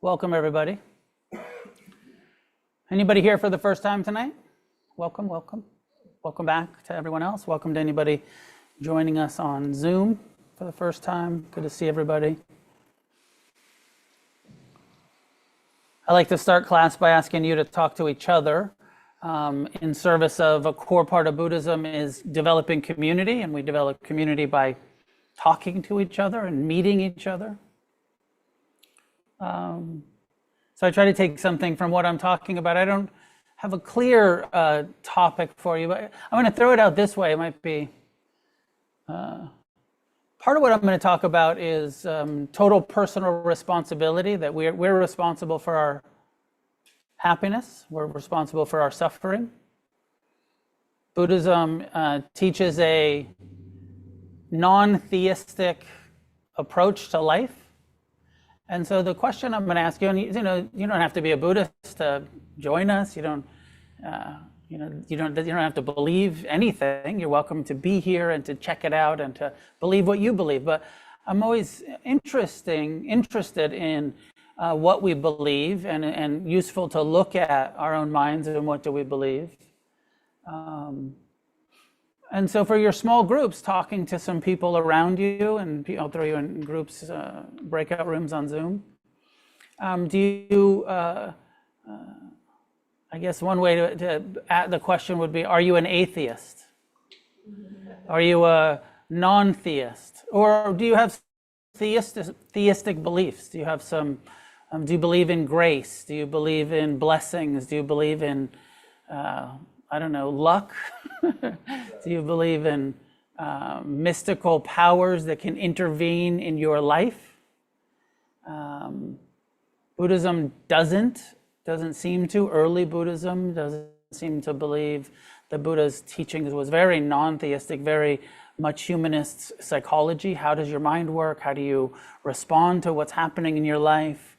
Welcome, everybody. Anybody here for the first time tonight? Welcome, welcome. Welcome back to everyone else. Welcome to anybody joining us on Zoom for the first time. Good to see everybody. I like to start class by asking you to talk to each other in service of a core part of Buddhism is developing community, and we develop community by talking to each other and meeting each other. So I try to take something from what I'm talking about. I don't have a clear topic for you, but I'm going to throw it out this way. It might be part of what I'm going to talk about is total personal responsibility, that we're responsible for our happiness. We're responsible for our suffering. Buddhism teaches a non-theistic approach to life. And so the question I'm going to ask you, and you don't have to be a Buddhist to join us. You don't have to believe anything. You're welcome to be here and to check it out and to believe what you believe. But I'm always interested in what we believe, and useful to look at our own minds and what do we believe. And so for your small groups, talking to some people around you, and I'll throw you in groups, breakout rooms on Zoom. I guess one way to add the question would be, are you an atheist? Are you a non-theist? Or do you have theistic beliefs? Do you have some, do you believe in grace? Do you believe in blessings? Do you believe in, luck? Do you believe in mystical powers that can intervene in your life? Buddhism doesn't seem to. Early Buddhism doesn't seem to believe the Buddha's teachings was very non-theistic, very much humanist psychology. How does your mind work? How do you respond to what's happening in your life?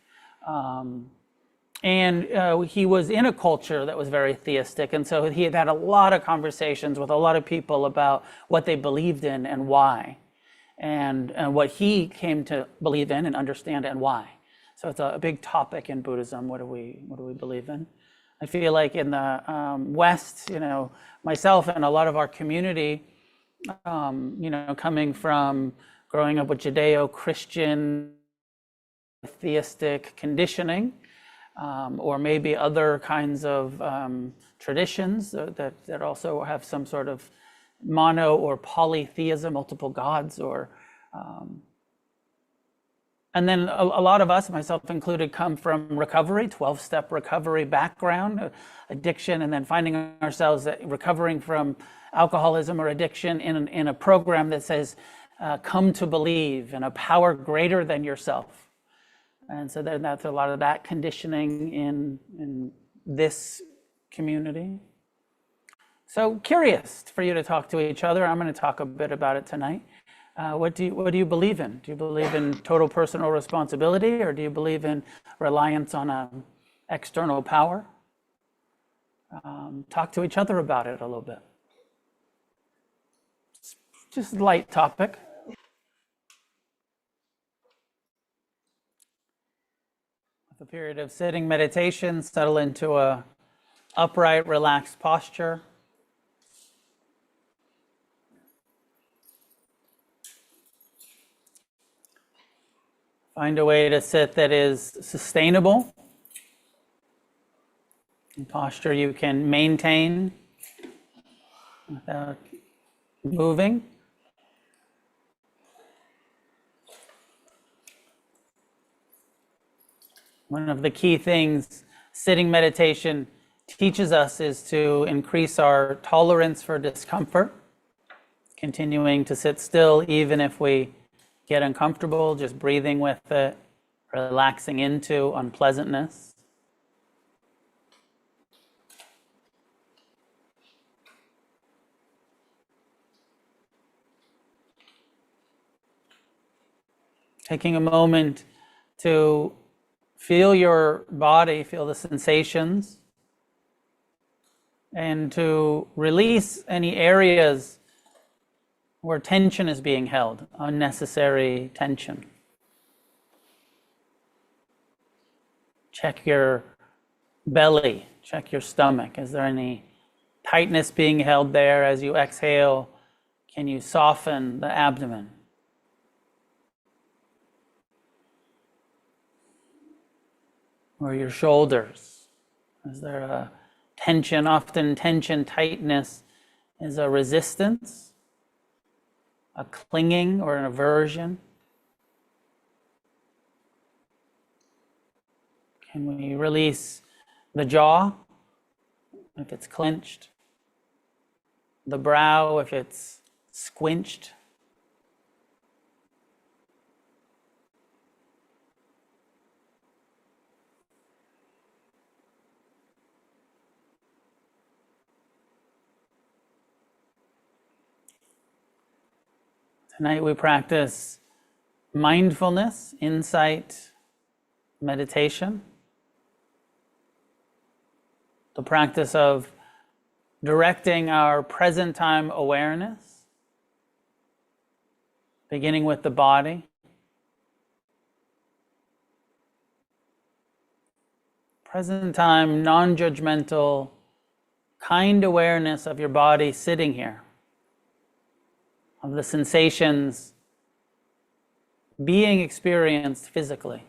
And he was in a culture that was very theistic, and so he had had a lot of conversations with a lot of people about what they believed in and why, and what he came to believe in and understand and why. So it's a big topic in Buddhism. What do we believe in? I feel like in the West, myself and a lot of our community, coming from growing up with Judeo-Christian theistic conditioning, or maybe other kinds of traditions that also have some sort of mono or polytheism, multiple gods, or and then a lot of us, myself included, come from recovery, 12-step recovery background, addiction, and then finding ourselves recovering from alcoholism or addiction in a program that says, come to believe in a power greater than yourself. And so then that's a lot of that conditioning in this community. So curious for you to talk to each other. I'm going to talk a bit about it tonight. What do you believe in? Do you believe in total personal responsibility, or do you believe in reliance on an external power? Talk to each other about it a little bit. It's just a light topic. A period of sitting meditation, settle into a upright, relaxed posture. Find a way to sit that is sustainable, a posture you can maintain without moving. One of the key things sitting meditation teaches us is to increase our tolerance for discomfort, continuing to sit still even if we get uncomfortable, just breathing with it, relaxing into unpleasantness. Taking a moment to feel your body, feel the sensations, and to release any areas where tension is being held, unnecessary tension. Check your belly, check your stomach. Is there any tightness being held there as you exhale? Can you soften the abdomen? Or your shoulders? Is there a tension? Often tension, tightness is a resistance, a clinging or an aversion. Can we release the jaw if it's clenched? The brow if it's squinched? Tonight we practice mindfulness, insight, meditation. The practice of directing our present time awareness, beginning with the body. Present time, non-judgmental, kind awareness of your body sitting here, of the sensations being experienced physically.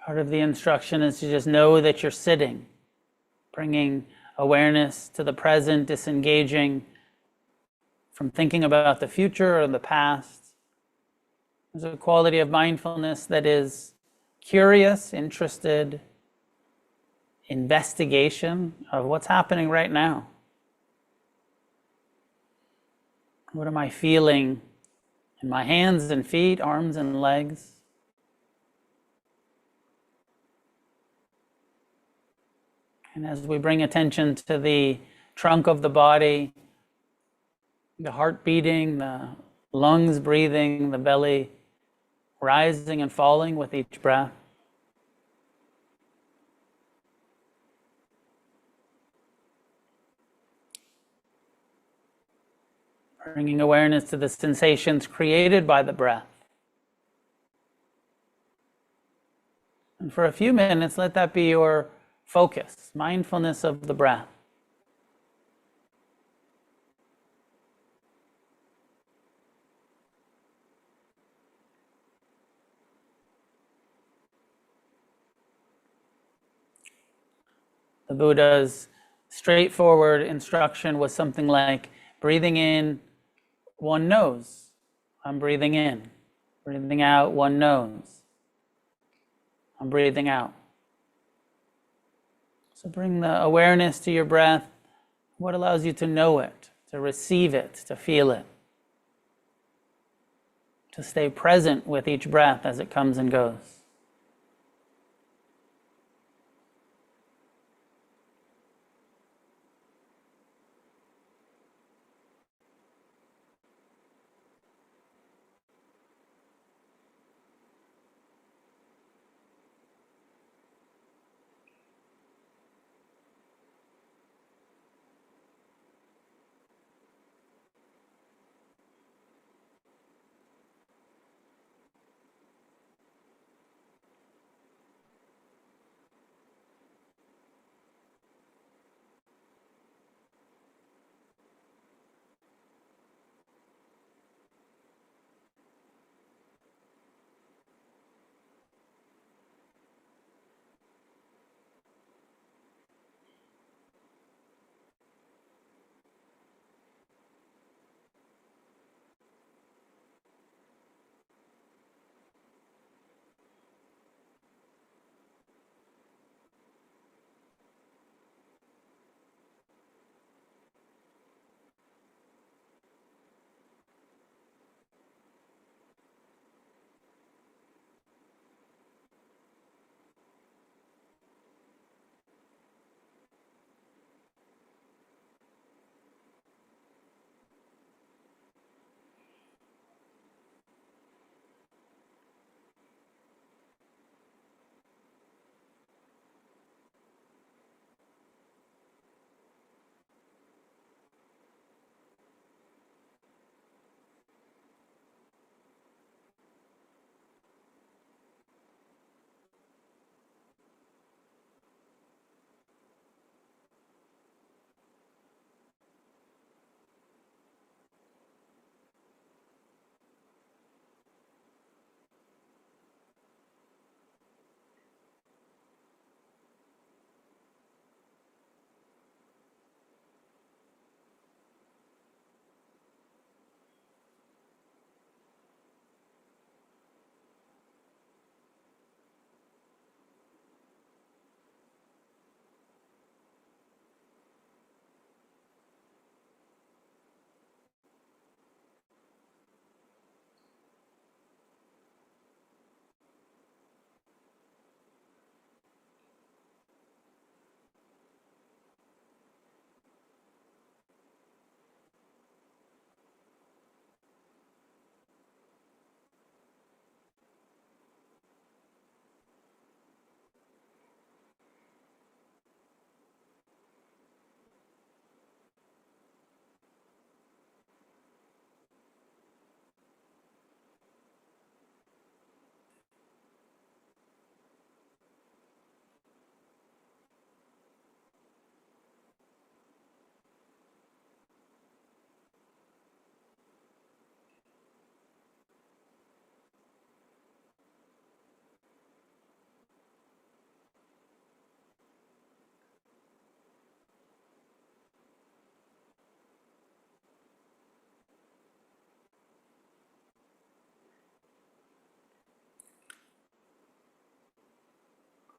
Part of the instruction is to just know that you're sitting, bringing awareness to the present, disengaging from thinking about the future or the past. There's a quality of mindfulness that is curious, interested, investigation of what's happening right now. What am I feeling in my hands and feet, arms and legs? And as we bring attention to the trunk of the body, the heart beating, the lungs breathing, the belly rising and falling with each breath. Bringing awareness to the sensations created by the breath. And for a few minutes, let that be your focus, mindfulness of the breath. The Buddha's straightforward instruction was something like breathing in, one nose. I'm breathing in. Breathing out, one nose. I'm breathing out. So bring the awareness to your breath. What allows you to know it, to receive it, to feel it, to stay present with each breath as it comes and goes.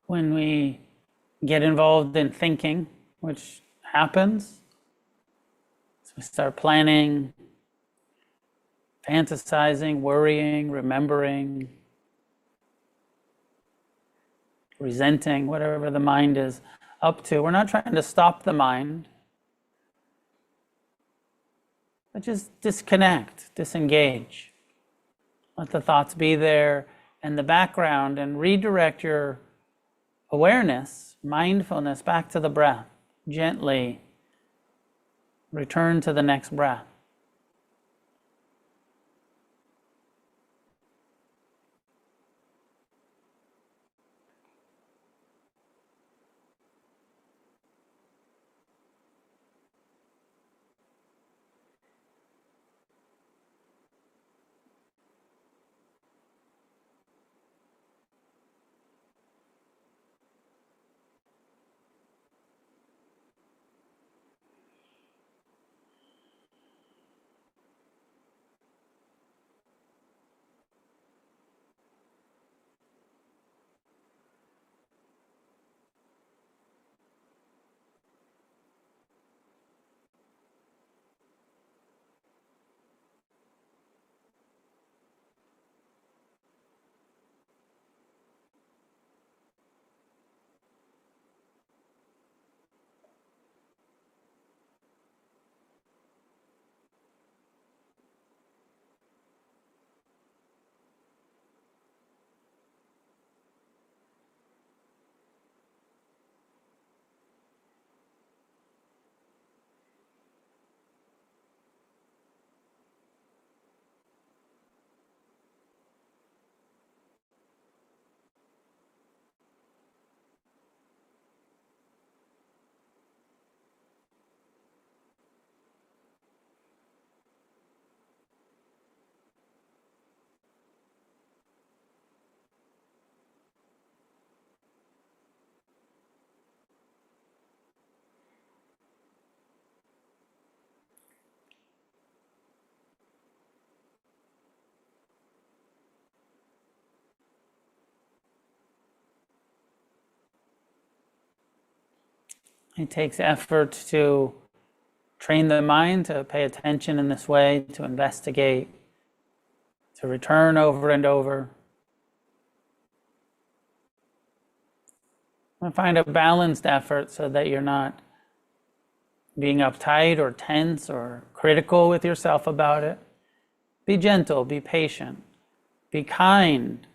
when we get involved in thinking, which happens, so we start planning, fantasizing, worrying, remembering, resenting, whatever the mind is up to. We're not trying to stop the mind, but just disconnect, disengage. Let the thoughts be there in the background and redirect your awareness, mindfulness back to the breath. Gently return to the next breath. It takes effort to train the mind to pay attention in this way, to investigate, to return over and over. And find a balanced effort so that you're not being uptight or tense or critical with yourself about it. Be gentle, be patient, be kind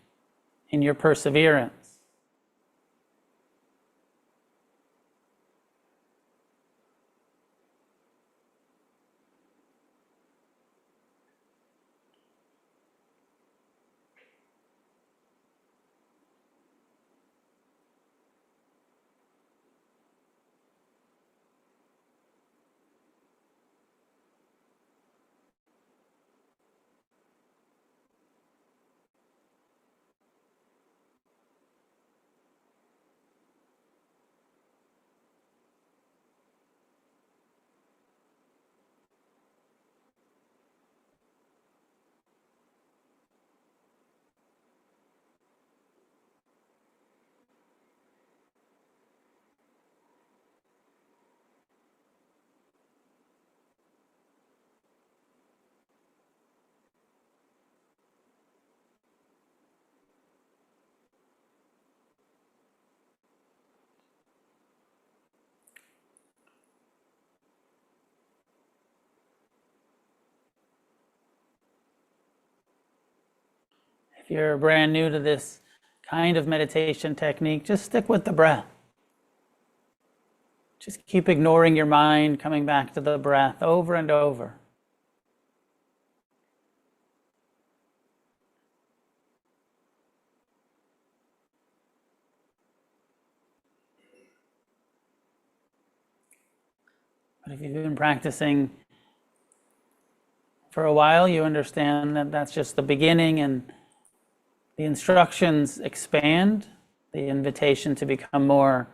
in your perseverance. If you're brand new to this kind of meditation technique, just stick with the breath. Just keep ignoring your mind, coming back to the breath over and over. But if you've been practicing for a while, you understand that that's just the beginning, and the instructions expand, the invitation to become more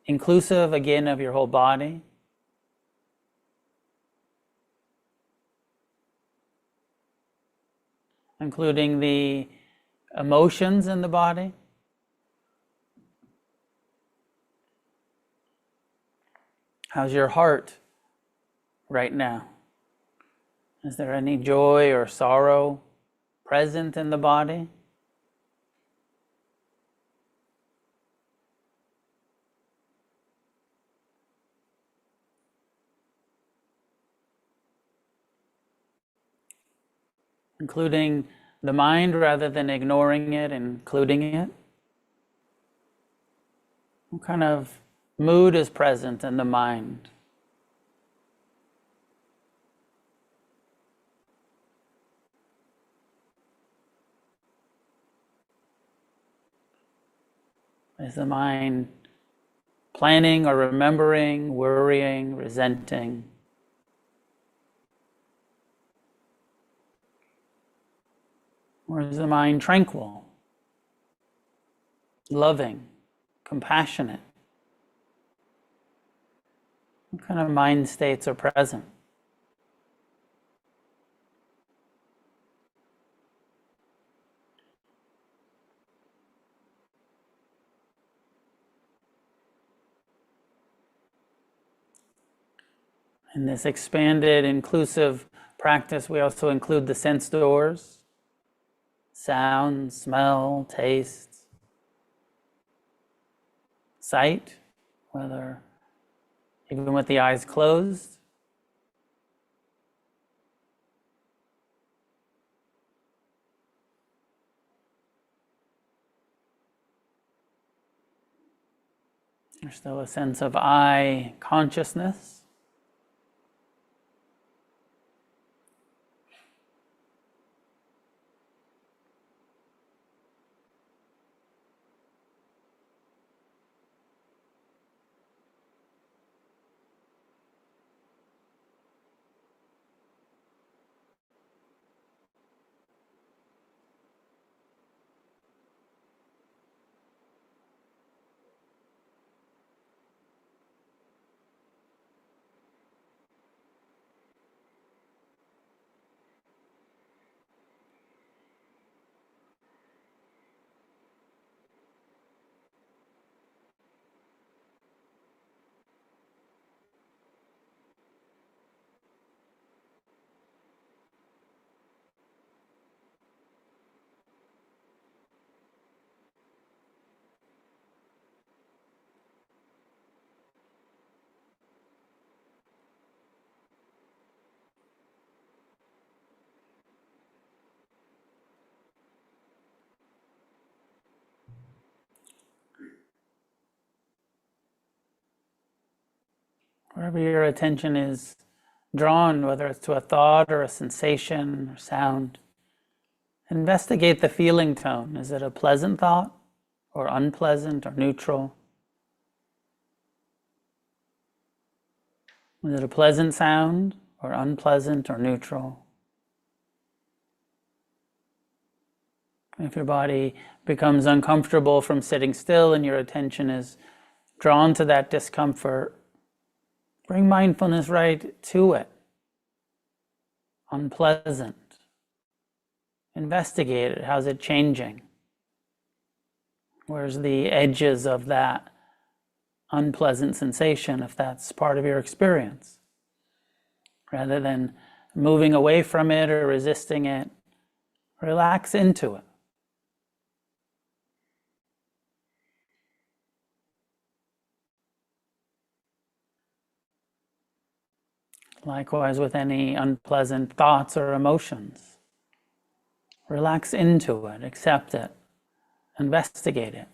inclusive again of your whole body. Including the emotions in the body. How's your heart right now? Is there any joy or sorrow present in the body? Including the mind rather than ignoring it, including it. What kind of mood is present in the mind? Is the mind planning or remembering, worrying, resenting? Or is the mind tranquil, loving, compassionate? What kind of mind states are present? In this expanded, inclusive practice, we also include the sense doors: sound, smell, taste, sight, whether even with the eyes closed. There's still a sense of I consciousness. Wherever your attention is drawn, whether it's to a thought or a sensation or sound, investigate the feeling tone. Is it a pleasant thought or unpleasant or neutral? Is it a pleasant sound or unpleasant or neutral? If your body becomes uncomfortable from sitting still and your attention is drawn to that discomfort, bring mindfulness right to it. Unpleasant. Investigate it. How's it changing? Where's the edges of that unpleasant sensation, if that's part of your experience? Rather than moving away from it or resisting it, relax into it. Likewise with any unpleasant thoughts or emotions. Relax into it, accept it, investigate it.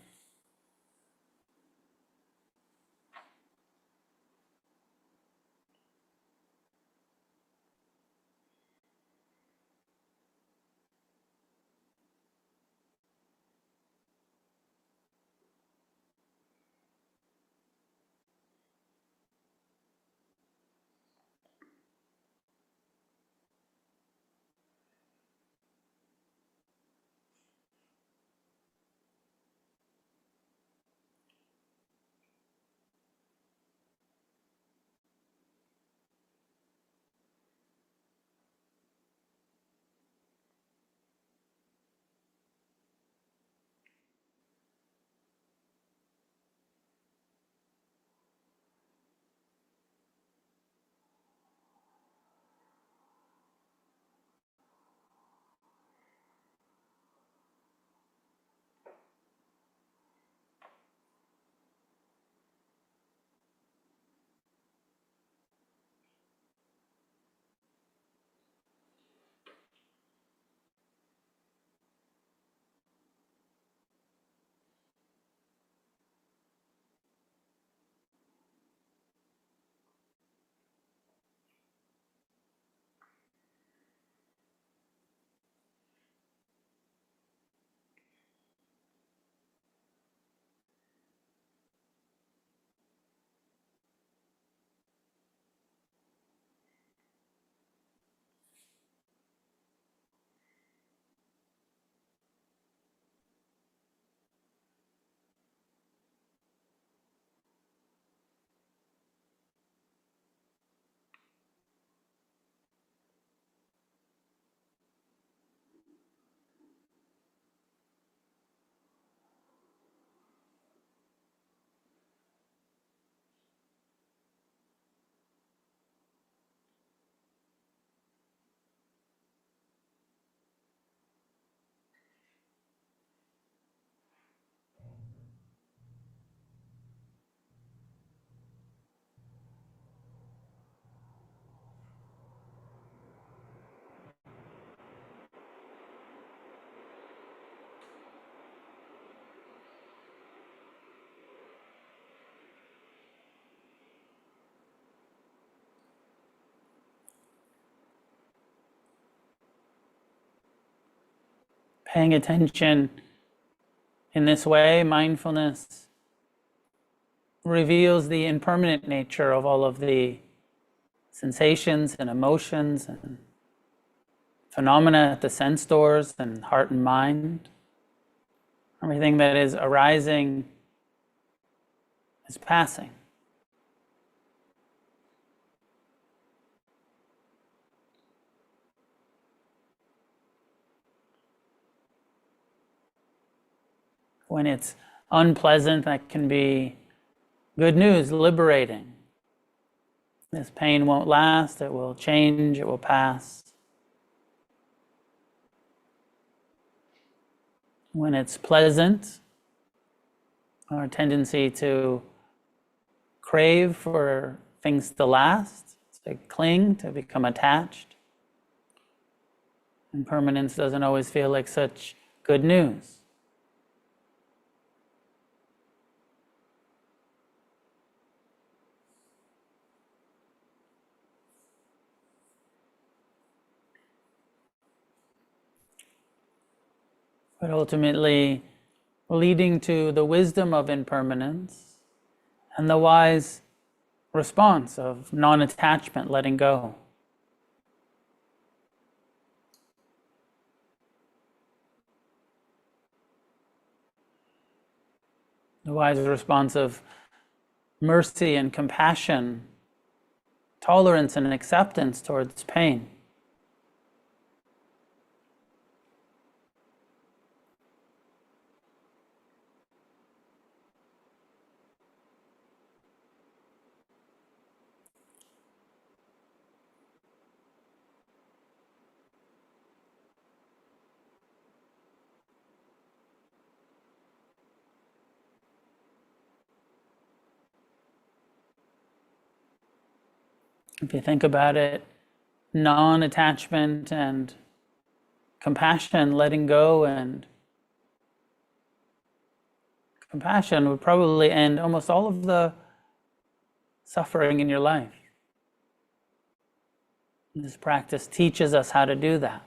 Paying attention in this way, mindfulness reveals the impermanent nature of all of the sensations and emotions and phenomena at the sense doors and heart and mind. Everything that is arising is passing. When it's unpleasant, that can be good news, liberating. This pain won't last, it will change, it will pass. When it's pleasant, our tendency to crave for things to last, to cling, to become attached. Impermanence doesn't always feel like such good news. But ultimately, leading to the wisdom of impermanence and the wise response of non-attachment, letting go. The wise response of mercy and compassion, tolerance and acceptance towards pain. If you think about it, non-attachment and compassion, letting go and compassion would probably end almost all of the suffering in your life. This practice teaches us how to do that.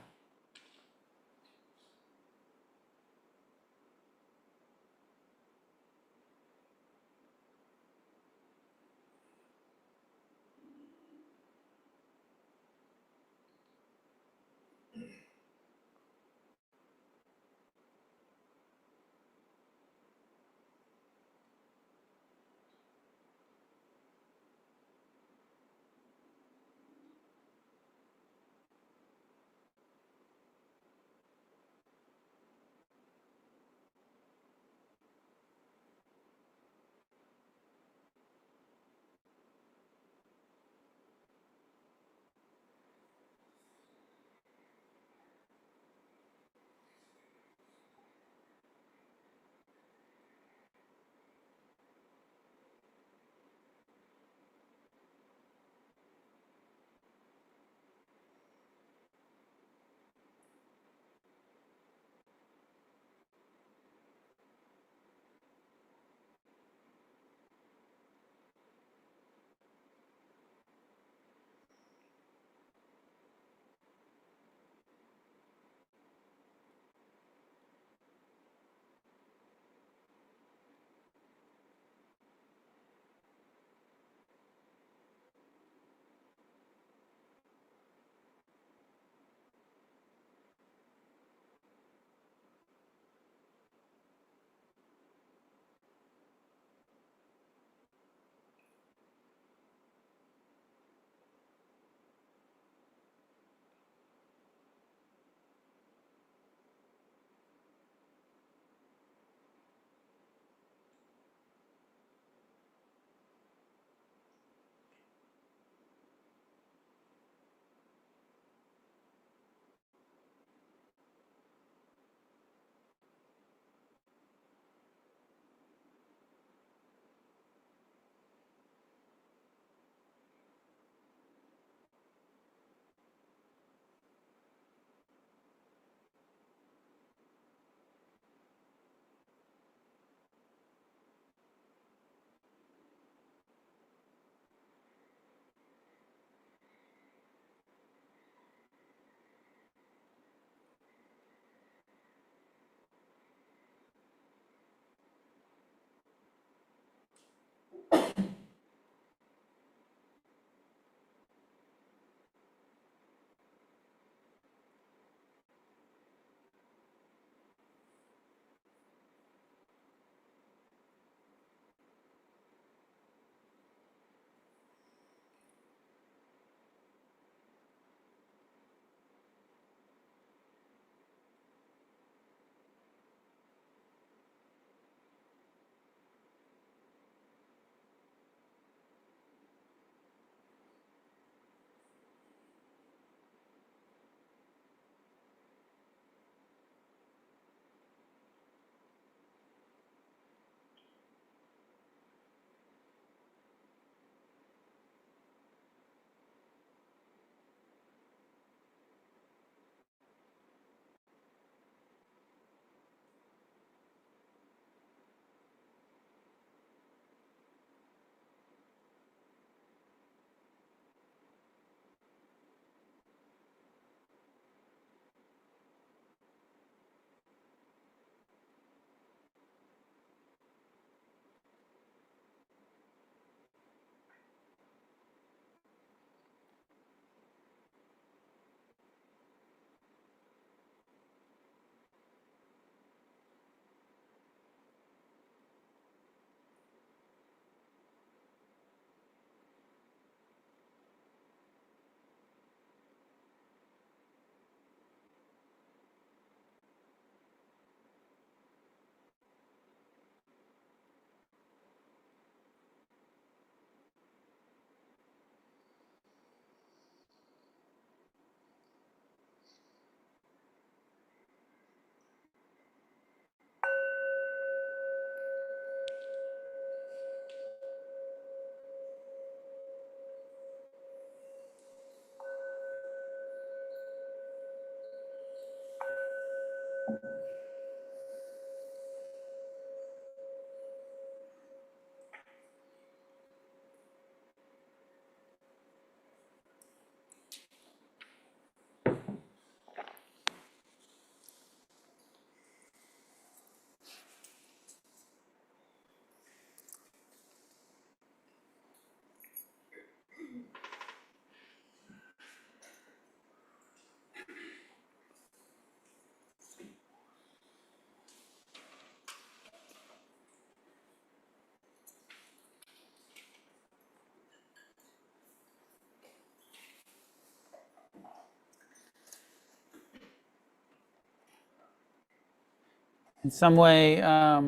In some way, I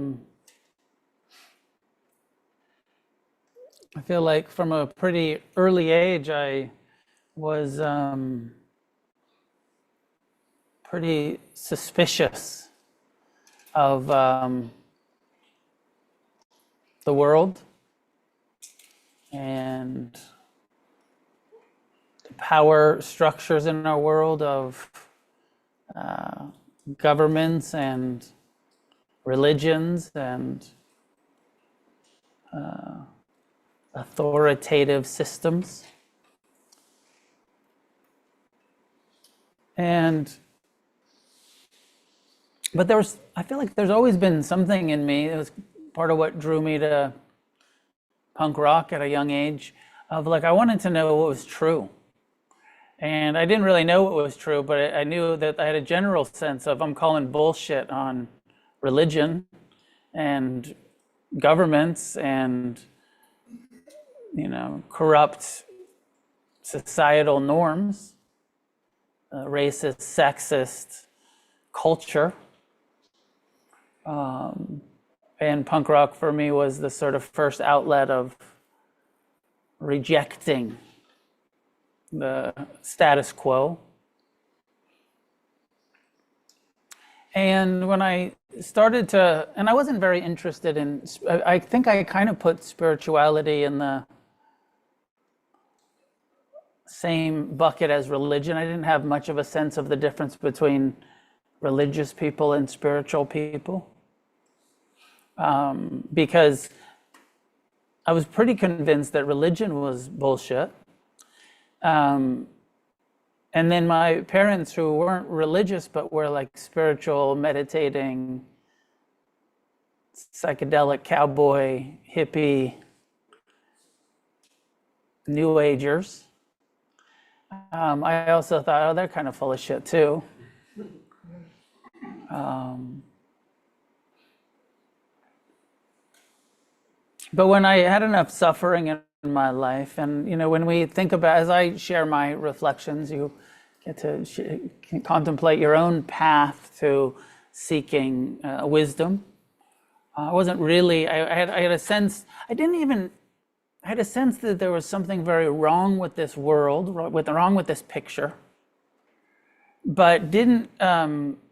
feel like from a pretty early age, I was pretty suspicious of the world and the power structures in our world of governments and religions and authoritative systems. But I feel like there's always been something in me. It was part of what drew me to punk rock at a young age, of like, I wanted to know what was true. And I didn't really know what was true, but I knew that I had a general sense of, I'm calling bullshit on religion and governments and, corrupt societal norms, racist, sexist culture. And punk rock for me was the sort of first outlet of rejecting the status quo. And when I started to, and I wasn't very interested in, I think I kind of put spirituality in the same bucket as religion. I didn't have much of a sense of the difference between religious people and spiritual people. Because I was pretty convinced that religion was bullshit. And then my parents, who weren't religious but were like spiritual, meditating, psychedelic, cowboy, hippie, New Agers, I also thought, oh, they're kind of full of shit too. But when I had enough suffering in my life, and when we think about, as I share my reflections, you get to contemplate your own path to seeking wisdom. I wasn't really, I had a sense, I had a sense that there was something very wrong with this world, wrong with this picture, but didn't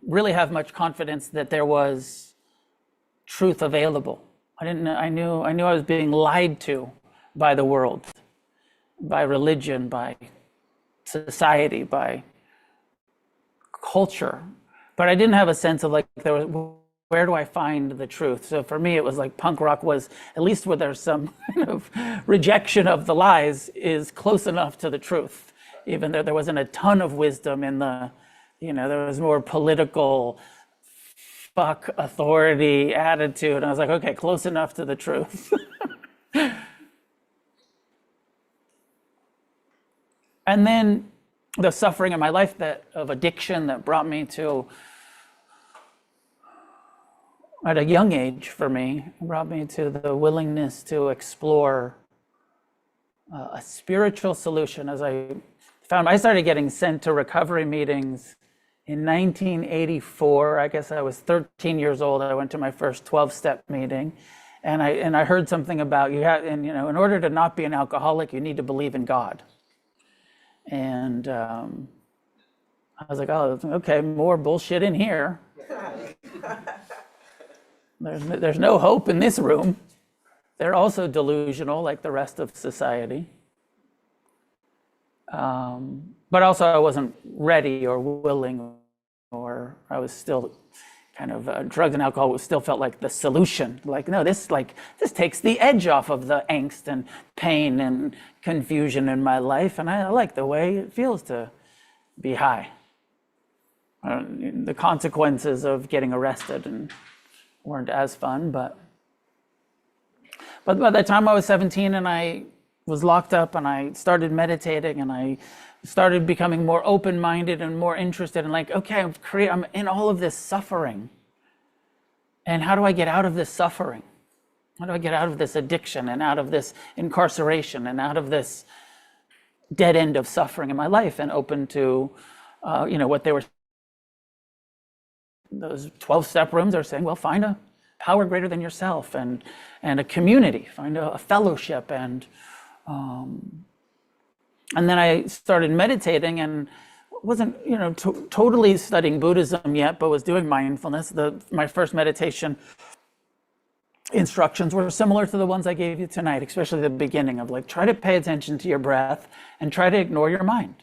really have much confidence that there was truth available. I knew I was being lied to by the world, by religion, by society, by culture. But I didn't have a sense of like, where do I find the truth? So for me, it was like punk rock was, at least where there's some kind of rejection of the lies, is close enough to the truth, even though there wasn't a ton of wisdom in the, there was more political fuck authority attitude. And I was like, okay, close enough to the truth. And then the suffering in my life of addiction that brought me to, at a young age for me, brought me to the willingness to explore a spiritual solution. As I started getting sent to recovery meetings in 1984. I guess I was 13 years old. I went to my first 12-step meeting, and I heard something about in order to not be an alcoholic, you need to believe in God. And I was like, oh, okay, more bullshit in here. There's no hope in this room. They're also delusional, like the rest of society. But also I wasn't ready or willing or I was still kind of drugs and alcohol still felt like the solution. Like, no, this takes the edge off of the angst and pain and confusion in my life, and I like the way it feels to be high. The consequences of getting arrested and weren't as fun, but by the time I was 17 and I was locked up and I started meditating and I started becoming more open-minded and more interested in like, okay, I'm in all of this suffering. And how do I get out of this suffering? How do I get out of this addiction and out of this incarceration and out of this dead end of suffering in my life, and open to, what they were, those 12-step rooms are saying, well, find a power greater than yourself and a community, find a fellowship. And then I started meditating and wasn't, totally studying Buddhism yet, but was doing mindfulness. My first meditation instructions were similar to the ones I gave you tonight, especially the beginning of like, try to pay attention to your breath and try to ignore your mind.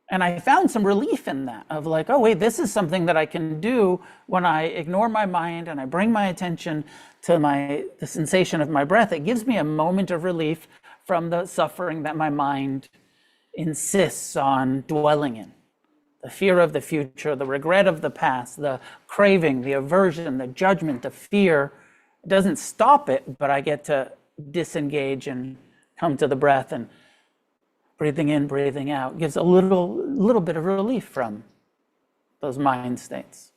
And I found some relief in that, of like, oh wait, this is something that I can do when I ignore my mind and I bring my attention to the sensation of my breath. It gives me a moment of relief from the suffering that my mind insists on dwelling in. The fear of the future, the regret of the past, the craving, the aversion, the judgment, the fear. It doesn't stop it, but I get to disengage and come to the breath, and breathing in, breathing out gives a little bit of relief from those mind states.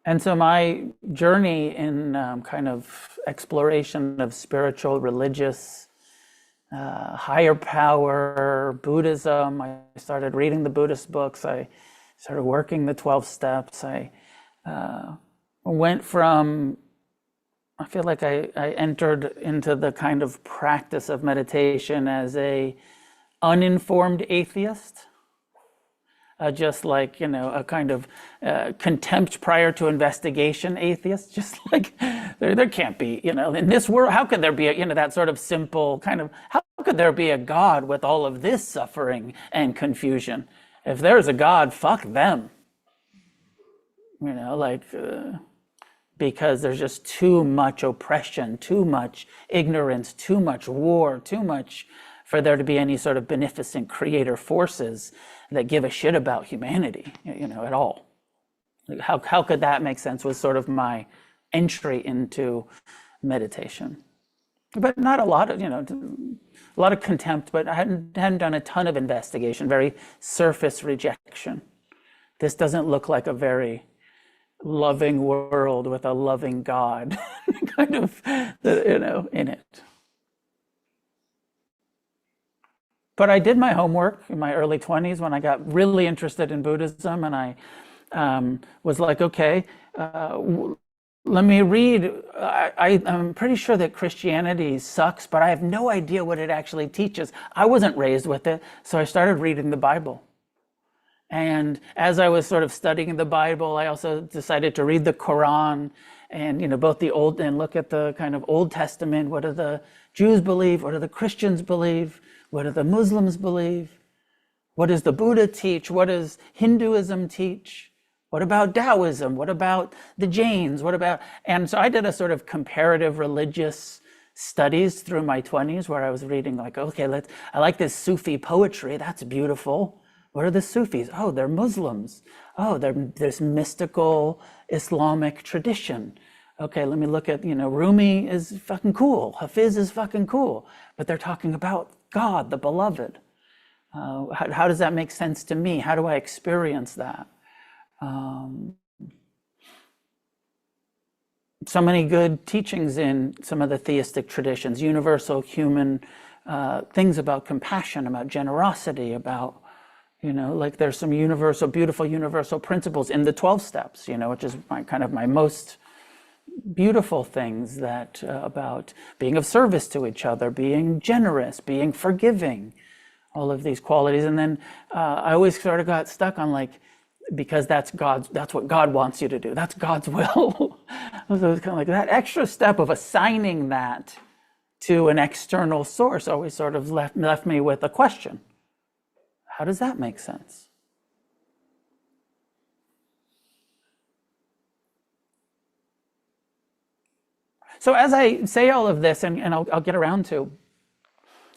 And so my journey in kind of exploration of spiritual, religious, higher power, Buddhism, I started reading the Buddhist books, I started working the 12 steps. I went from, I feel like I entered into the kind of practice of meditation as a uninformed atheist. Just like, a kind of contempt prior to investigation atheist, just like there can't be, in this world, how could there be that sort of simple kind of, how could there be a God with all of this suffering and confusion? If there's a God, fuck them. Because there's just too much oppression, too much ignorance, too much war, too much for there to be any sort of beneficent creator forces that give a shit about humanity, at all. How could that make sense? Was sort of my entry into meditation. But not a lot of, a lot of contempt, but I hadn't done a ton of investigation, very surface rejection. This doesn't look like a very loving world with a loving God, kind of, in it. But I did my homework in my early 20s when I got really interested in Buddhism, and I was like, okay, let me read. I'm pretty sure that Christianity sucks, but I have no idea what it actually teaches. I wasn't raised with it, so I started reading the Bible. And as I was sort of studying the Bible, I also decided to read the Quran and, both the Old, and look at the kind of Old Testament. What do the Jews believe? What do the Christians believe? What do the Muslims believe? What does the Buddha teach? What does Hinduism teach? What about Taoism? What about the Jains? And so I did a sort of comparative religious studies through my 20s, where I was reading like, okay, I like this Sufi poetry. That's beautiful. What are the Sufis? Oh, they're Muslims. Oh, there's mystical Islamic tradition. Okay, let me look at, Rumi is fucking cool. Hafiz is fucking cool. But they're talking about God, the beloved. How does that make sense to me? How do I experience that? So many good teachings in some of the theistic traditions, universal human things about compassion, about generosity, about, like there's some beautiful universal principles in the 12 steps, which is my most beautiful things that about being of service to each other, being generous, being forgiving, all of these qualities. And then I always sort of got stuck on like, because that's what God wants you to do. That's God's will. So it's kind of like that extra step of assigning that to an external source always sort of left me with a question. How does that make sense? So as I say all of this, and I'll get around to,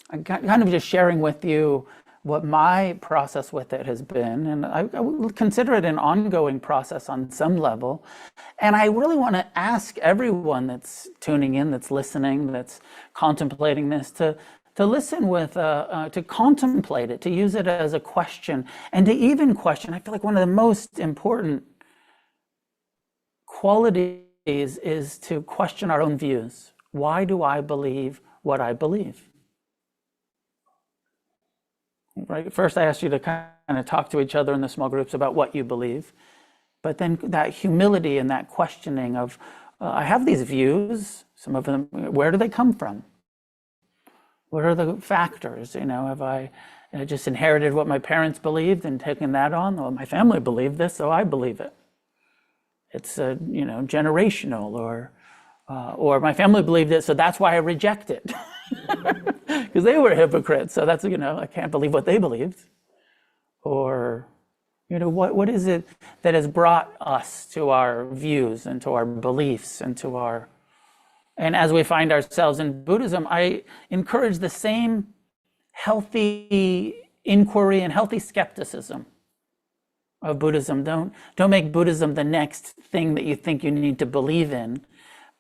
I'm kind of just sharing with you what my process with it has been, and I would consider it an ongoing process on some level. And I really want to ask everyone that's tuning in, that's listening, that's contemplating this, to listen with, to contemplate it, to use it as a question, and to even question. I feel like one of the most important qualities is to question our own views. Why do I believe what I believe? Right. First, I asked you to kind of talk to each other in the small groups about what you believe, but then that humility and that questioning of, I have these views. Some of them, where do they come from? What are the factors? Have I just inherited what my parents believed and taken that on? Well, my family believed this, so I believe it. It's generational, or my family believed it, so that's why I reject it. Because they were hypocrites, so that's, I can't believe what they believed. Or, what is it that has brought us to our views and to our beliefs and and as we find ourselves in Buddhism, I encourage the same healthy inquiry and healthy skepticism of Buddhism. Don't make Buddhism the next thing that you think you need to believe in,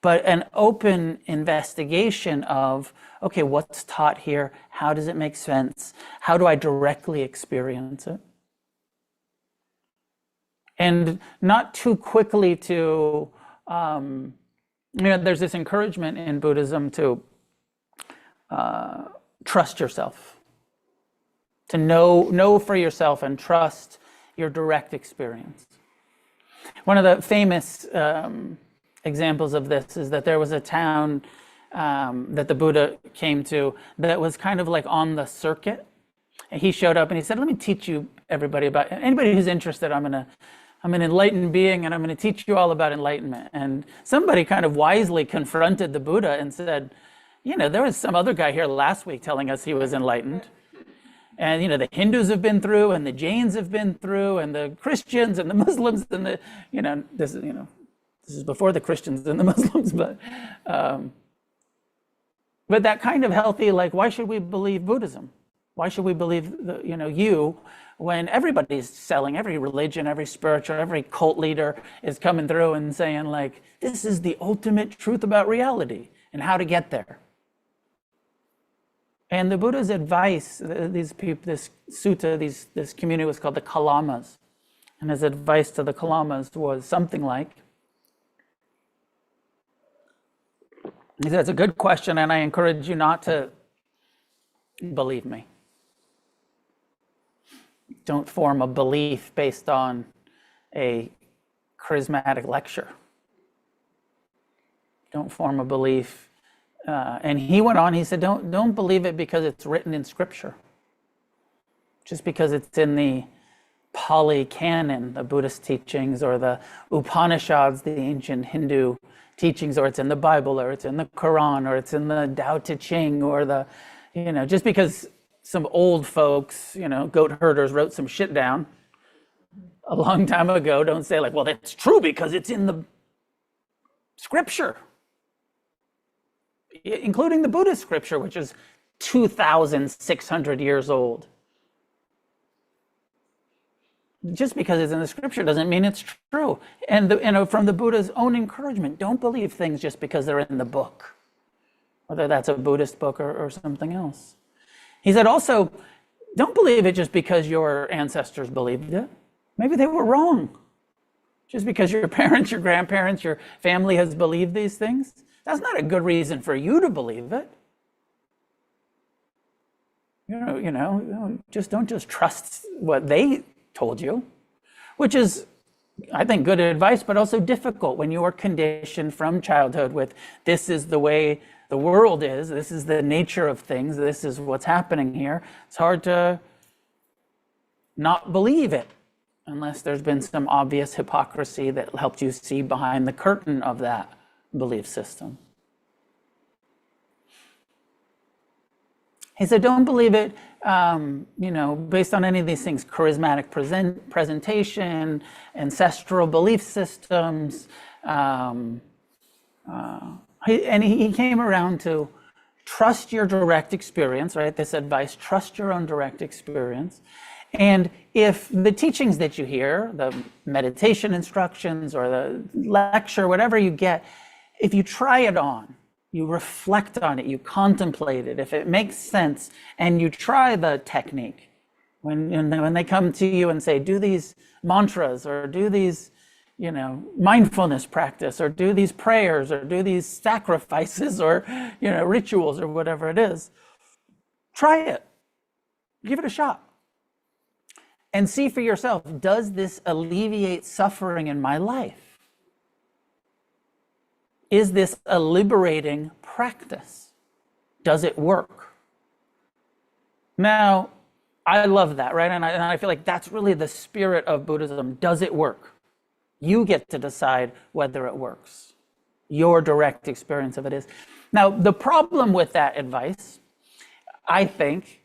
but an open investigation of, okay, what's taught here? How does it make sense? How do I directly experience it? And not too quickly to, there's this encouragement in Buddhism to trust yourself, to know for yourself and trust your direct experience. One of the famous examples of this is that there was a town that the Buddha came to that was kind of like on the circuit. And he showed up and he said, let me teach you everybody about, anybody who's interested, I'm an enlightened being and I'm going to teach you all about enlightenment. And somebody kind of wisely confronted the Buddha and said, there was some other guy here last week telling us he was enlightened. And, the Hindus have been through and the Jains have been through and the Christians and the Muslims and this is before the Christians and the Muslims, but that kind of healthy, like, why should we believe Buddhism? Why should we believe you when everybody's selling, every religion, every spiritual, every cult leader is coming through and saying, like, this is the ultimate truth about reality and how to get there. And the Buddha's advice, these people, this sutta, this community was called the Kalamas. And his advice to the Kalamas was something like, he said, it's a good question, and I encourage you not to believe me. Don't form a belief based on a charismatic lecture. Don't form a belief. And he went on, he said, don't believe it because it's written in scripture. Just because it's in the Pali Canon, the Buddhist teachings, or the Upanishads, the ancient Hindu teachings, or it's in the Bible, or it's in the Quran, or it's in the Tao Te Ching, or just because some old folks, goat herders wrote some shit down a long time ago, don't say like, well, that's true because it's in the scripture. Including the Buddhist scripture, which is 2,600 years old. Just because it's in the scripture doesn't mean it's true. And from the Buddha's own encouragement, don't believe things just because they're in the book, whether that's a Buddhist book or something else. He said also, don't believe it just because your ancestors believed it. Maybe they were wrong. Just because your parents, your grandparents, your family has believed these things, that's not a good reason for you to believe it. Just don't just trust what they told you, which is, I think, good advice, but also difficult when you are conditioned from childhood with, this is the way the world is, this is the nature of things, this is what's happening here. It's hard to not believe it. unless there's been some obvious hypocrisy that helped you see behind the curtain of that belief system. He said, don't believe it, based on any of these things, charismatic presentation, ancestral belief systems. He came around to trust your direct experience, right? This advice, trust your own direct experience. And if the teachings that you hear, the meditation instructions or the lecture, whatever you get, if you try it on, you reflect on it, you contemplate it, if it makes sense, and you try the technique, when they come to you and say, do these mantras or do these, mindfulness practice or do these prayers or do these sacrifices or, rituals or whatever it is, try it, give it a shot. And see for yourself, does this alleviate suffering in my life? Is this a liberating practice? Does it work? Now, I love that, right? And I feel like that's really the spirit of Buddhism. Does it work? You get to decide whether it works. Your direct experience of it is. Now, the problem with that advice, I think,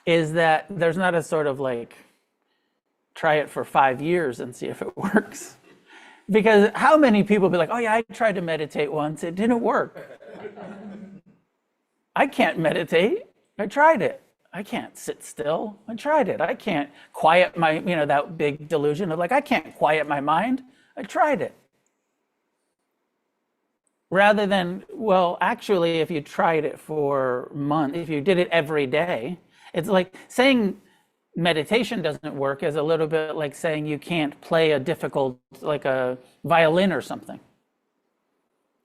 is that there's not a sort of try it for 5 years and see if it works. Because how many people be like, oh yeah, I tried to meditate once, it didn't work. I can't meditate, I tried it. I can't sit still, I tried it. I can't quiet my, that big delusion of I can't quiet my mind, I tried it. Rather than, well, actually, if you tried it for months, if you did it every day, it's like saying meditation doesn't work is a little bit like saying you can't play a difficult, like a violin or something.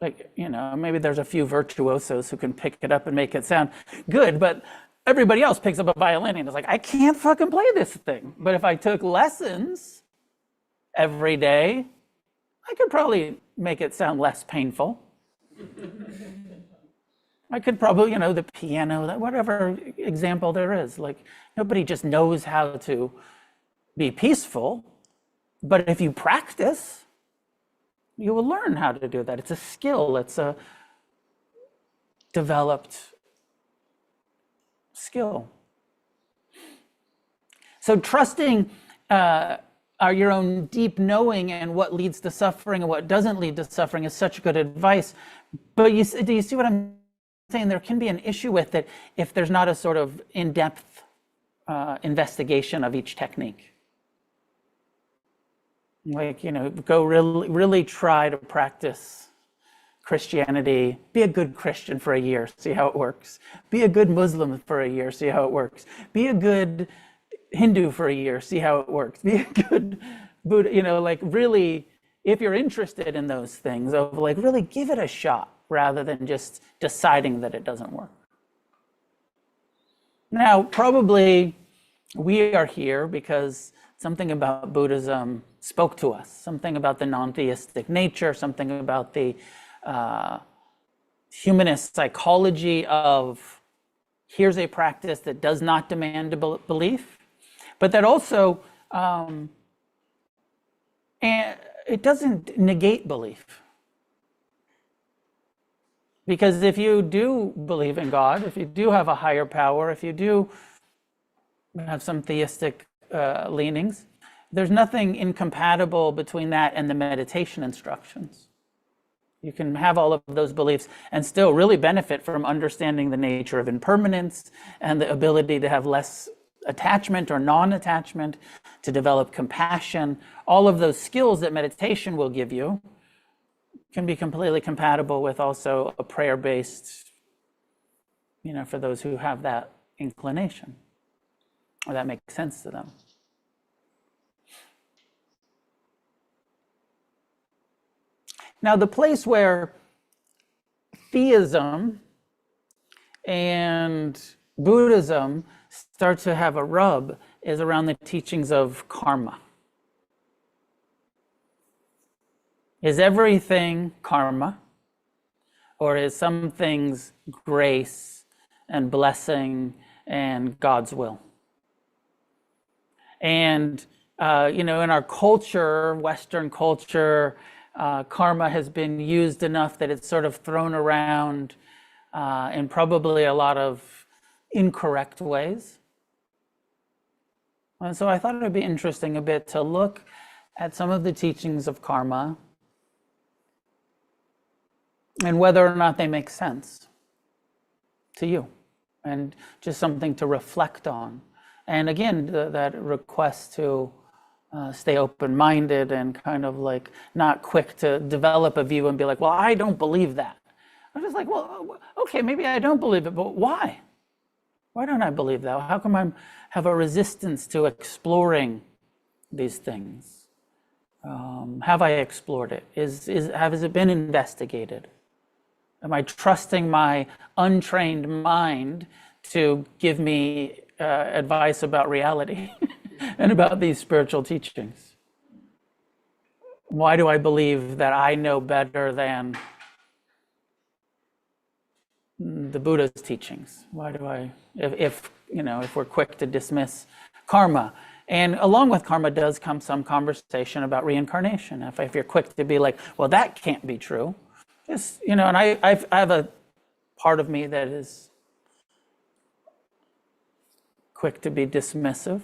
Maybe there's a few virtuosos who can pick it up and make it sound good, but everybody else picks up a violin and is like, I can't fucking play this thing. But if I took lessons every day, I could probably make it sound less painful. I could probably, the piano, whatever example there is. Nobody just knows how to be peaceful. But if you practice, you will learn how to do that. It's a skill. It's a developed skill. So trusting your own deep knowing and what leads to suffering and what doesn't lead to suffering is such good advice. But do you see what I'm saying? There can be an issue with it if there's not a sort of in-depth investigation of each technique. Go really try to practice Christianity. Be a good Christian for a year, see how it works. Be a good Muslim for a year, see how it works. Be a good Hindu for a year, see how it works. Be a good Buddha, really, if you're interested in those things, really give it a shot rather than just deciding that it doesn't work. Now, probably we are here because something about Buddhism spoke to us, something about the non-theistic nature, something about the humanist psychology of here's a practice that does not demand a belief, but that also, and it doesn't negate belief. Because if you do believe in God, if you do have a higher power, if you do have some theistic leanings, there's nothing incompatible between that and the meditation instructions. You can have all of those beliefs and still really benefit from understanding the nature of impermanence and the ability to have less attachment or non-attachment, to develop compassion. All of those skills that meditation will give you can be completely compatible with also a prayer-based, for those who have that inclination, or that makes sense to them. Now, the place where theism and Buddhism start to have a rub is around the teachings of karma. Is everything karma, or is some things grace and blessing and God's will? And, in our culture, Western culture, karma has been used enough that it's sort of thrown around in probably a lot of incorrect ways. And so I thought it would be interesting a bit to look at some of the teachings of karma and whether or not they make sense to you, and just something to reflect on. And again, that request to stay open-minded and kind of like not quick to develop a view and be like, well, I don't believe that. I'm just like, well, okay, maybe I don't believe it, but why? Why don't I believe that? How come I have a resistance to exploring these things? Have I explored it? Has it been investigated? Am I trusting my untrained mind to give me advice about reality and about these spiritual teachings? Why do I believe that I know better than the Buddha's teachings? Why do I, if we're quick to dismiss karma, and along with karma does come some conversation about reincarnation. If you're quick to be like, well, that can't be true, just and I have a part of me that is quick to be dismissive,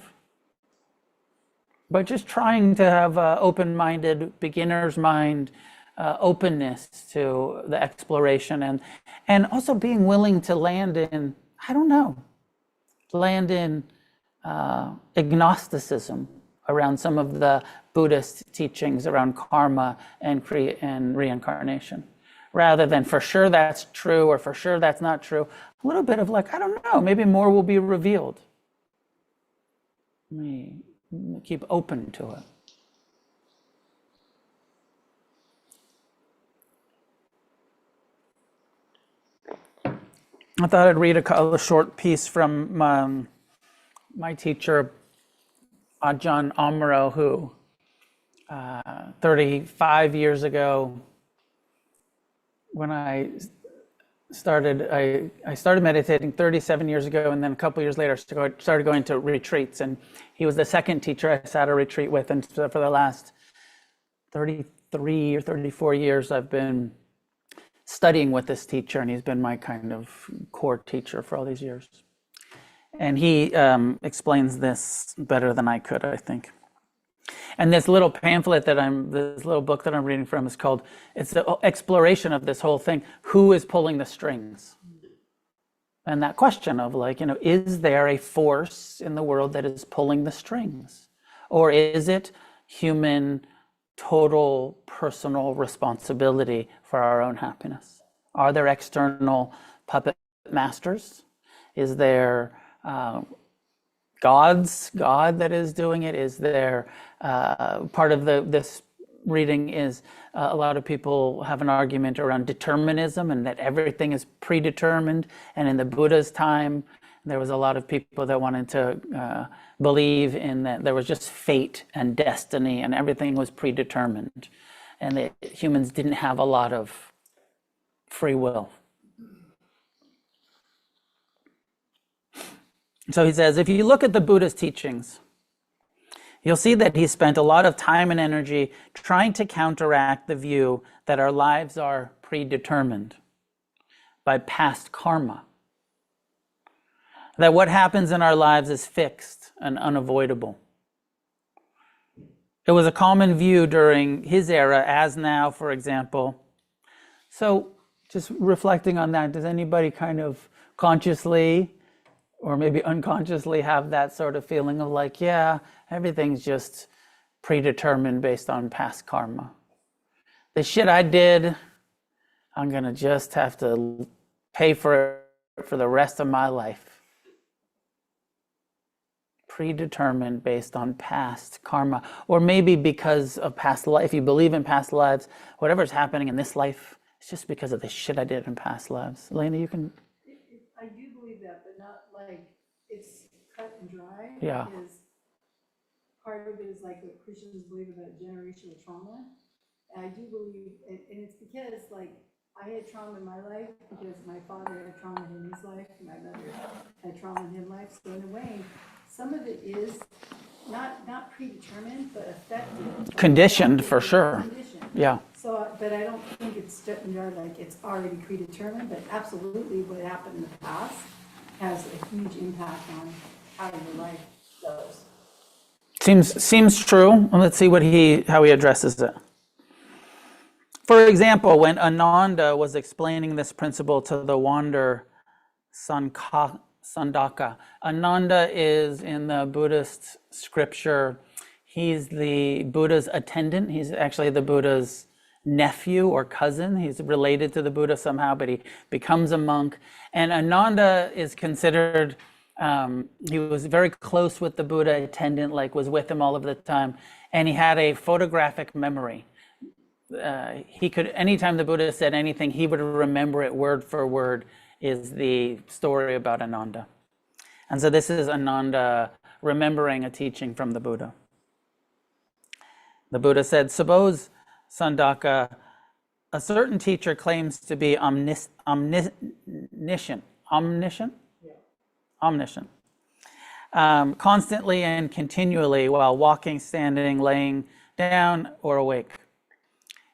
but just trying to have an open-minded, beginner's mind, openness to the exploration, and also being willing to land in agnosticism around some of the Buddhist teachings around karma and reincarnation, rather than for sure that's true or for sure that's not true. A little bit of like, I don't know, maybe more will be revealed. Let me keep open to it. I thought I'd read a short piece from my teacher, Ajahn Amaro, who 35 years ago, when I started meditating 37 years ago, and then a couple years later started going to retreats, and he was the second teacher I sat a retreat with, and so for the last 33 or 34 years I've been studying with this teacher, and he's been my kind of core teacher for all these years. And he explains this better than I could, I think. And this little pamphlet this little book that I'm reading from is called, it's the exploration of this whole thing. Who is pulling the strings? And that question of like, is there a force in the world that is pulling the strings? Or is it human, total, personal responsibility for our own happiness? Are there external puppet masters? Is there God that is doing it? Is there part of this reading is a lot of people have an argument around determinism and that everything is predetermined. And in the Buddha's time, there was a lot of people that wanted to believe in that there was just fate and destiny and everything was predetermined, and that humans didn't have a lot of free will. So he says, if you look at the Buddha's teachings, you'll see that he spent a lot of time and energy trying to counteract the view that our lives are predetermined by past karma, that what happens in our lives is fixed and unavoidable. It was a common view during his era, as now, for example. So just reflecting on that, does anybody kind of consciously or maybe unconsciously have that sort of feeling of like, yeah, everything's just predetermined based on past karma? The shit I did, I'm gonna just have to pay for it for the rest of my life. Predetermined based on past karma, or maybe because of past life. If you believe in past lives, whatever's happening in this life, it's just because of the shit I did in past lives. Elena, you can. I do believe that, but not like it's cut and dry. Yeah. Because part of it is like what Christians believe about generational trauma. And I do believe, and it's because like I had trauma in my life because my father had trauma in his life, my mother had trauma in his life. So in a way, some of it is not predetermined, but affected. Conditioned for sure. Conditioned. Yeah. So, but I don't think it's like it's already predetermined, but absolutely what happened in the past has a huge impact on how your life goes. Seems true. Let's see how he addresses it. For example, when Ananda was explaining this principle to the wanderer Sandaka, Ananda is in the Buddhist scripture, he's the Buddha's attendant. He's actually the Buddha's nephew or cousin. He's related to the Buddha somehow, but he becomes a monk. And Ananda is considered, he was very close with the Buddha, attendant, like was with him all of the time. And he had a photographic memory. He could, anytime the Buddha said anything, he would remember it word for word, is the story about Ananda. And so this is Ananda remembering a teaching from the Buddha. The Buddha said, suppose, Sandaka, a certain teacher claims to be omniscient, constantly and continually while walking, standing, laying down, or awake.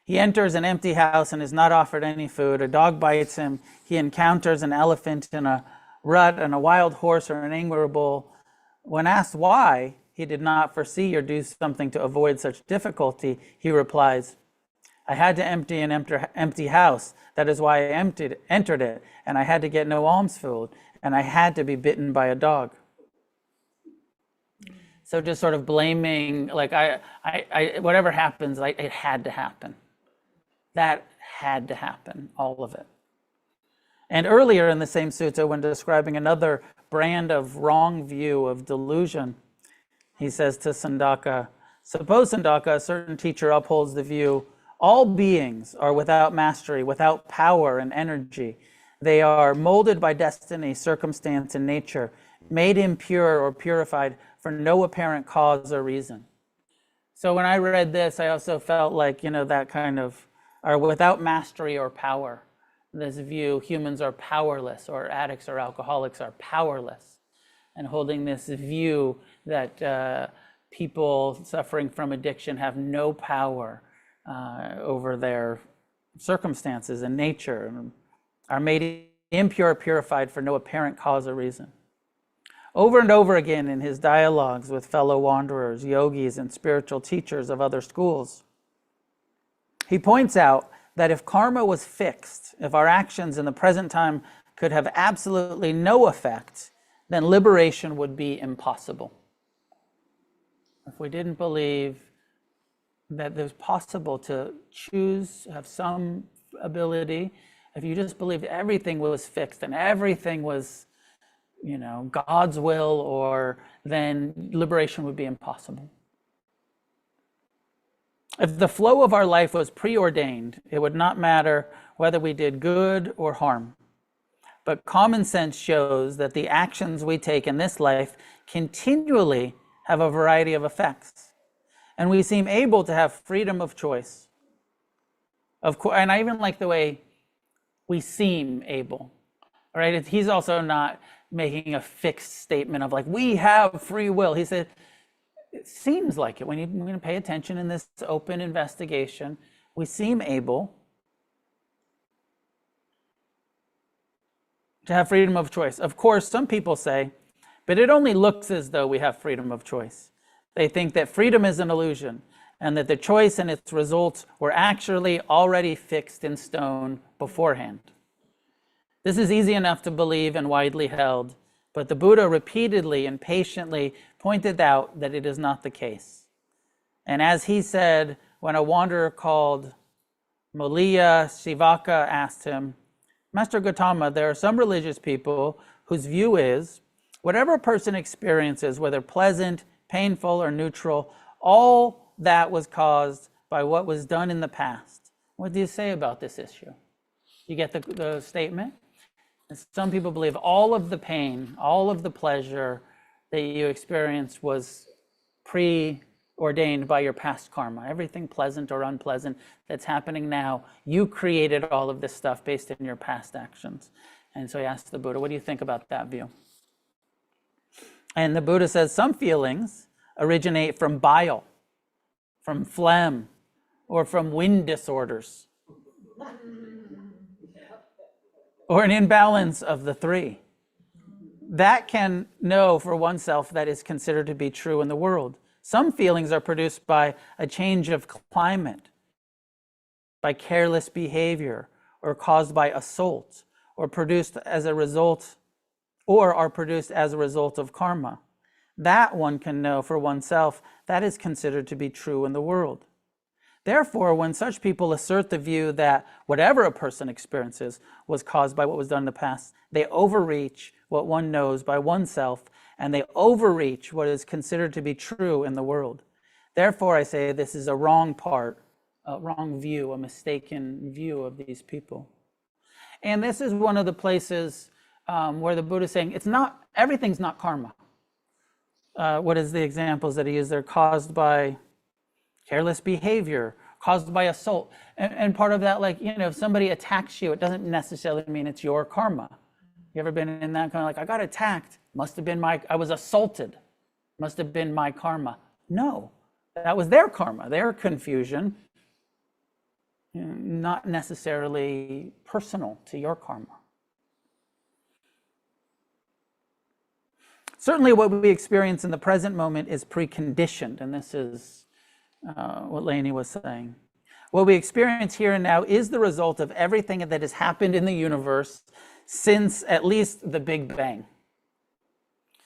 He enters an empty house and is not offered any food. A dog bites him. He encounters an elephant in a rut and a wild horse or an angry bull. When asked why he did not foresee or do something to avoid such difficulty, he replies, I had to empty an empty house. That is why I entered it, and I had to get no alms food, and I had to be bitten by a dog. So just sort of blaming, like I whatever happens, like it had to happen. That had to happen, all of it. And earlier in the same sutta, when describing another brand of wrong view of delusion, he says to Sandaka, suppose, Sandaka, a certain teacher upholds the view, all beings are without mastery, without power and energy. They are molded by destiny, circumstance, and nature, made impure or purified for no apparent cause or reason. So when I read this, I also felt like, that kind of, are without mastery or power. This view, humans are powerless, or addicts or alcoholics are powerless. And holding this view that people suffering from addiction have no power over their circumstances and nature, and are made impure, purified for no apparent cause or reason. Over and over again in his dialogues with fellow wanderers, yogis, and spiritual teachers of other schools, he points out that if karma was fixed, if our actions in the present time could have absolutely no effect, then liberation would be impossible. If we didn't believe that it was possible to choose, have some ability, if you just believed everything was fixed and everything was, God's will, or then liberation would be impossible. If the flow of our life was preordained, it would not matter whether we did good or harm. But common sense shows that the actions we take in this life continually have a variety of effects. And we seem able to have freedom of choice. Of course, and I even like the way we seem able. Right? He's also not making a fixed statement of like, we have free will. He said, it seems like it. When you're going to pay attention in this open investigation, we seem able to have freedom of choice. Of course, some people say, but it only looks as though we have freedom of choice. They think that freedom is an illusion and that the choice and its results were actually already fixed in stone beforehand. This is easy enough to believe and widely held, but the Buddha repeatedly and patiently pointed out that it is not the case. And as he said, when a wanderer called Moliya Shivaka asked him, Master Gautama, there are some religious people whose view is, whatever a person experiences, whether pleasant, painful, or neutral, all that was caused by what was done in the past. What do you say about this issue? You get the statement? Some people believe all of the pain, all of the pleasure that you experienced was preordained by your past karma. Everything pleasant or unpleasant that's happening now, you created all of this stuff based on your past actions. And so he asked the Buddha, what do you think about that view? And the Buddha says some feelings originate from bile, from phlegm, or from wind disorders, or an imbalance of the three. That can know for oneself that is considered to be true in the world. Some feelings are produced by a change of climate, by careless behavior, or caused by assault, or produced as a result, or are produced as a result of karma. That one can know for oneself that is considered to be true in the world. Therefore, when such people assert the view that whatever a person experiences was caused by what was done in the past, they overreach what one knows by oneself, and they overreach what is considered to be true in the world. Therefore, I say this is a wrong view, a mistaken view of these people. And this is one of the places where the Buddha is saying everything's not karma. What is the examples that he used? They're caused by careless behavior, caused by assault. And part of that, like, if somebody attacks you, it doesn't necessarily mean it's your karma. You ever been in that kind of like, I got attacked, must have been I was assaulted, must have been my karma. No, that was their karma, their confusion, not necessarily personal to your karma. Certainly what we experience in the present moment is preconditioned, and this is what Lainey was saying. What we experience here and now is the result of everything that has happened in the universe since at least the Big Bang.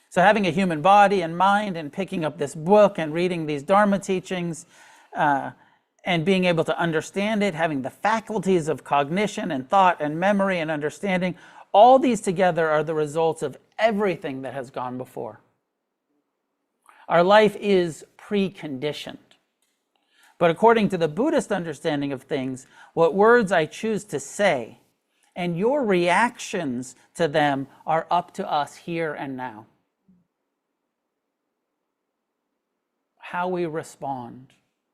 So having a human body and mind and picking up this book and reading these Dharma teachings and being able to understand it, having the faculties of cognition and thought and memory and understanding, all these together are the results of everything that has gone before. Our life is preconditioned. But according to the Buddhist understanding of things, what words I choose to say and your reactions to them are up to us here and now. How we respond,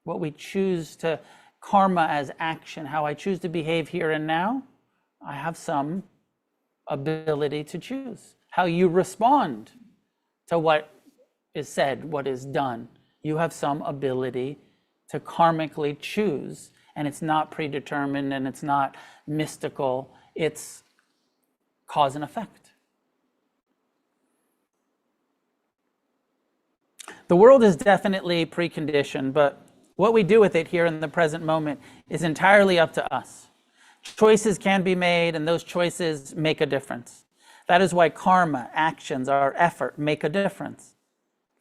what we choose to karma as action, how I choose to behave here and now, I have some ability to choose. How you respond to what is said, what is done, you have some ability to karmically choose, and it's not predetermined and it's not mystical, it's cause and effect. The world is definitely preconditioned, but what we do with it here in the present moment is entirely up to us. Choices can be made, and those choices make a difference. That is why karma, actions, our effort make a difference.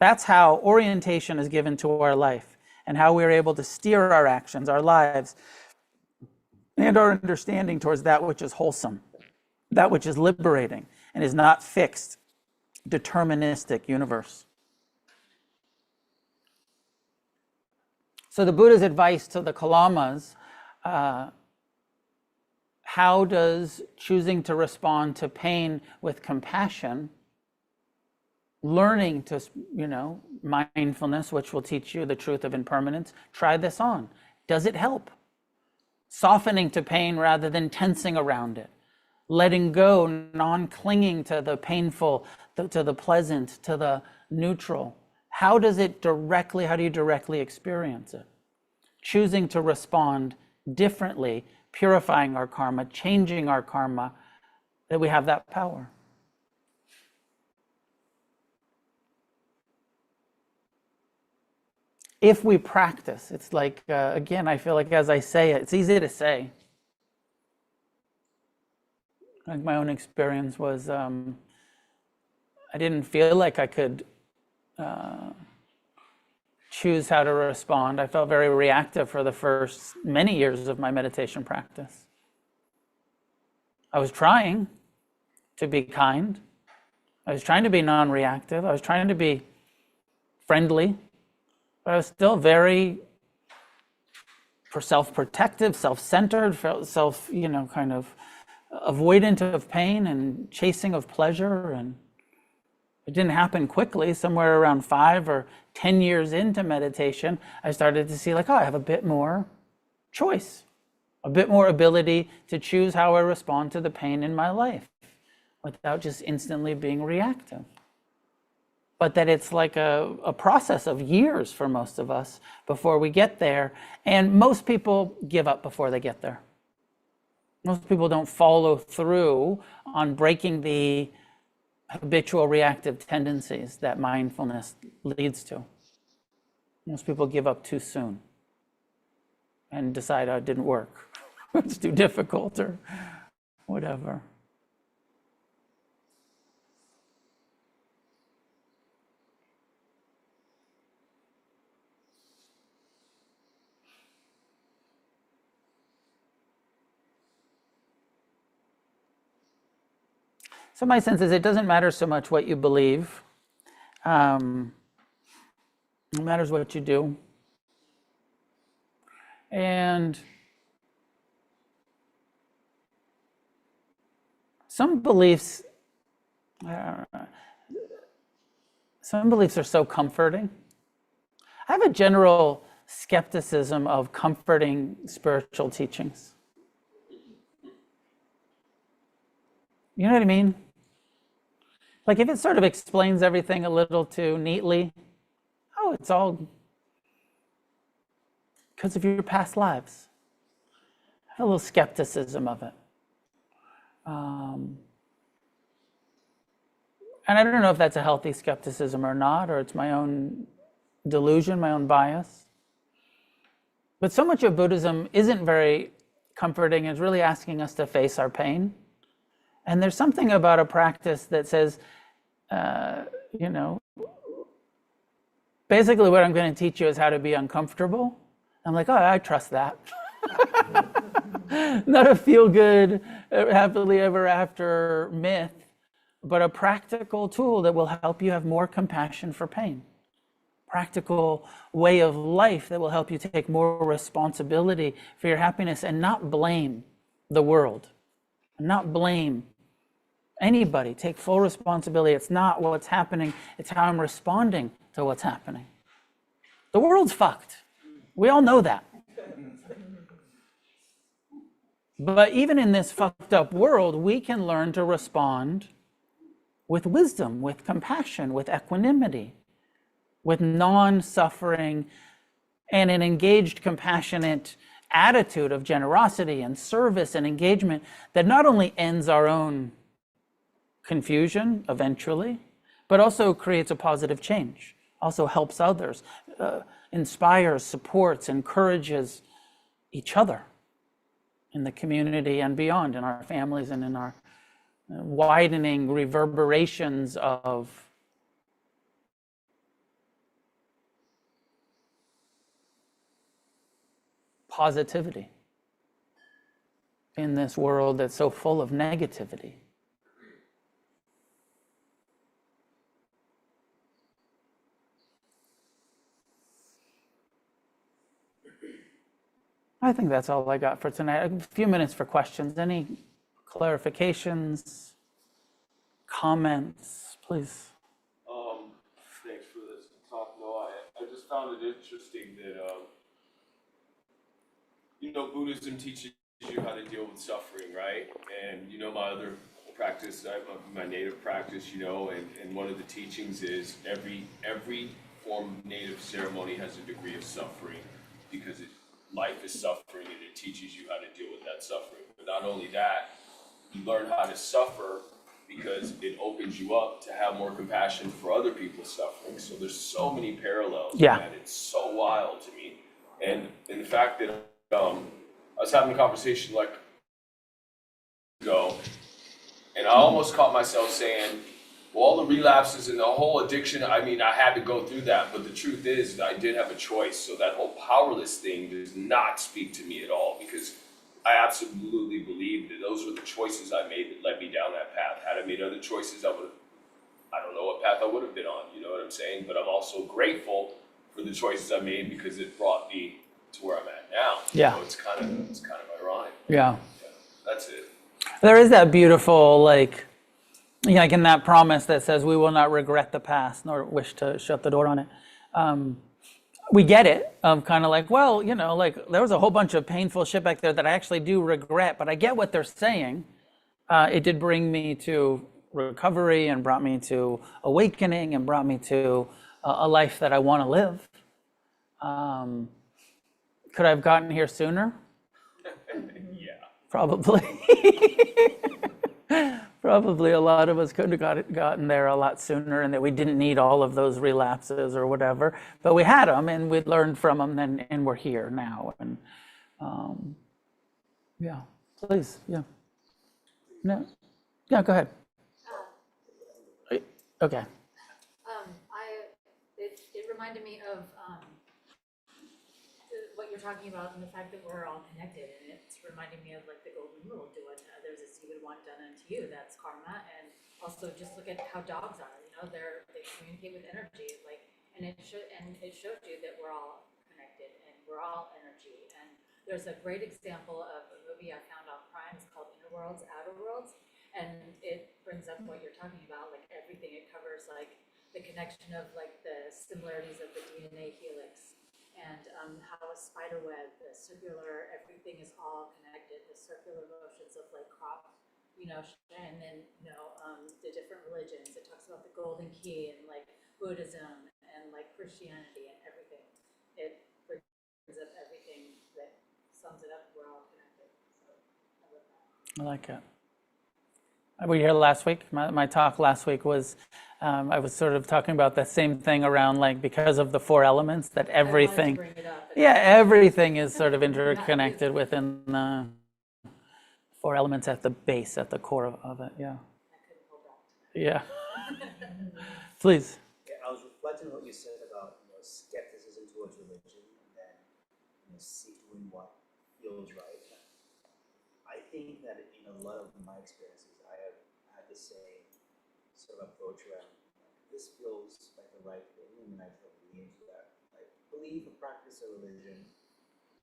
That's how orientation is given to our life and how we're able to steer our actions, our lives, and our understanding towards that which is wholesome, that which is liberating and is not fixed, deterministic universe. So the Buddha's advice to the Kalamas, how does choosing to respond to pain with compassion, learning to, mindfulness, which will teach you the truth of impermanence, try this on. Does it help? Softening to pain rather than tensing around it. Letting go, non-clinging to the painful, to the pleasant, to the neutral. How do you directly experience it? Choosing to respond differently, purifying our karma, changing our karma, that we have that power. If we practice, it's like, again, I feel like as I say it, it's easy to say. Like my own experience was, I didn't feel like I could choose how to respond. I felt very reactive for the first many years of my meditation practice. I was trying to be kind. I was trying to be non-reactive. I was trying to be friendly. But I was still very self-protective, self-centered, kind of avoidant of pain and chasing of pleasure. And it didn't happen quickly. Somewhere around 5 or 10 years into meditation, I started to see I have a bit more choice, a bit more ability to choose how I respond to the pain in my life without just instantly being reactive. but that it's like a process of years for most of us before we get there. And most people give up before they get there. Most people don't follow through on breaking the habitual reactive tendencies that mindfulness leads to. Most people give up too soon and decide, oh, it didn't work. It's too difficult or whatever. So my sense is it doesn't matter so much what you believe. It matters what you do. And some beliefs are so comforting. I have a general skepticism of comforting spiritual teachings. You know what I mean? Like if it sort of explains everything a little too neatly, oh, it's all because of your past lives. I have a little skepticism of it. And I don't know if that's a healthy skepticism or not, or it's my own delusion, my own bias. But so much of Buddhism isn't very comforting. It's really asking us to face our pain. And there's something about a practice that says, basically what I'm going to teach you is how to be uncomfortable. I'm like, oh, I trust that. Not a feel-good, happily ever after myth, but a practical tool that will help you have more compassion for pain. Practical way of life that will help you take more responsibility for your happiness and not blame the world, not blame anybody. Take full responsibility. It's not what's happening, it's how I'm responding to what's happening. The world's fucked. We all know that. But even in this fucked up world, we can learn to respond with wisdom, with compassion, with equanimity, with non-suffering, and an engaged, compassionate attitude of generosity and service and engagement that not only ends our own confusion eventually, but also creates a positive change, also helps others, inspires, supports, encourages each other in the community and beyond, in our families and in our widening reverberations of positivity in this world that's so full of negativity. I think that's all I got for tonight. A few minutes for questions. Any clarifications, comments, please? Thanks for this talk, Noah. I just found it interesting that, Buddhism teaches you how to deal with suffering, right? And, my other practice, my native practice, and one of the teachings is every form of native ceremony has a degree of suffering because life is suffering and it teaches you how to deal with that suffering. But not only that, you learn how to suffer because it opens you up to have more compassion for other people's suffering. So there's so many parallels, man. It's so wild to me. And the fact that I was having a conversation like ago, and I almost caught myself saying, well, all the relapses and the whole addiction, I had to go through that, but the truth is that I did have a choice. So that whole powerless thing does not speak to me at all, because I absolutely believe that those were the choices I made that led me down that path. Had I made other choices, I don't know what path I would have been on, you know what I'm saying? But I'm also grateful for the choices I made because it brought me to where I'm at now. Yeah. So it's kind of ironic. Yeah. That's it. There is that beautiful, like in that promise that says we will not regret the past nor wish to shut the door on it. We get it, kind of like, well, there was a whole bunch of painful shit back there that I actually do regret, but I get what they're saying. It did bring me to recovery and brought me to awakening and brought me to a life that I want to live. Could I have gotten here sooner? Yeah. Probably. Probably a lot of us could have gotten there a lot sooner, and that we didn't need all of those relapses or whatever. But we had them, and we learned from them, and we're here now. And yeah, please, yeah. No, yeah, go ahead. Okay. It reminded me of what you're talking about and the fact that we're all connected, and it's reminding me of like the golden rule: do unto others as you would want done unto you. That's karma. And also just look at how dogs are. You know, they communicate with energy, and it showed you that we're all connected and we're all energy. And there's a great example of a movie I found on Prime. It's called Inner Worlds, Outer Worlds, and it brings up what you're talking about, like everything. It covers like the connection of like the similarities of the DNA helix, and how a spider web, the circular, everything is all connected. The circular motions of like crop, and then the different religions. It talks about the golden key and like Buddhism and like Christianity and everything. It brings up everything that sums it up. We're all connected. So I love that. I like it. Were you here last week? My talk last week was, I was sort of talking about the same thing around like, because of the four elements, that everything, everything is sort of interconnected within the four elements at the base, at the core of it. Yeah. Yeah. Please. Yeah, I was reflecting on what you said about skepticism towards religion, and then doing what feels right. I think that in a lot of my experiences, I have had the same sort of approach around this feels like the right thing, and then I start leaning into that. I believe or practice a religion.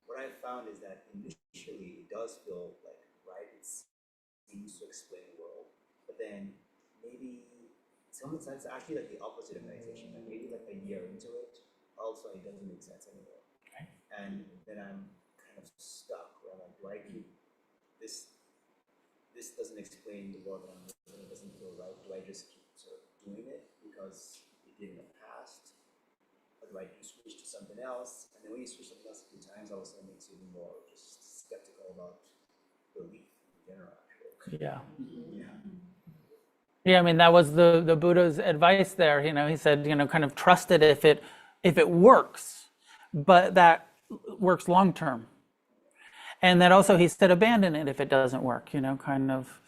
What I've found is that initially it does feel like right. It seems to explain the world, but then maybe sometimes it's actually like the opposite of meditation. Like maybe like a year into it, all of a sudden it doesn't make sense anymore, and then I'm kind of stuck. Where I'm like, do I keep this doesn't explain the world that I'm living, it doesn't feel right. Do I just keep sort of doing it because it did in the past? Or do I switch to something else? And then when you switch to something else a few times, all of a sudden it makes you even more just skeptical about belief in general, actually. Yeah. Yeah. Yeah, I mean, that was the Buddha's advice there. He said, kind of trust it if it works, but that works long term. And that also, he said, abandon it if it doesn't work, kind of.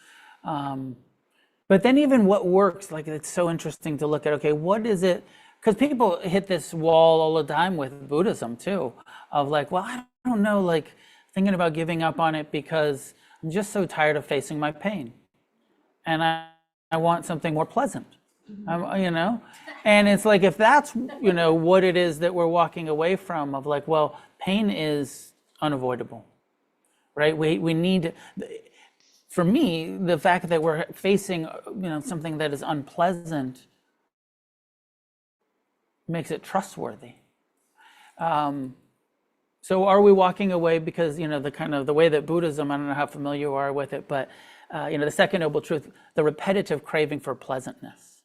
But then even what works, like it's so interesting to look at, okay, what is it? Because people hit this wall all the time with Buddhism too, of like, well, I don't know, like thinking about giving up on it because I'm just so tired of facing my pain. And I want something more pleasant, And it's like, if that's, what it is that we're walking away from, of like, well, pain is unavoidable. Right? We need, for me, the fact that we're facing, something that is unpleasant makes it trustworthy. So are we walking away because, the way that Buddhism, I don't know how familiar you are with it, but, the second noble truth, the repetitive craving for pleasantness.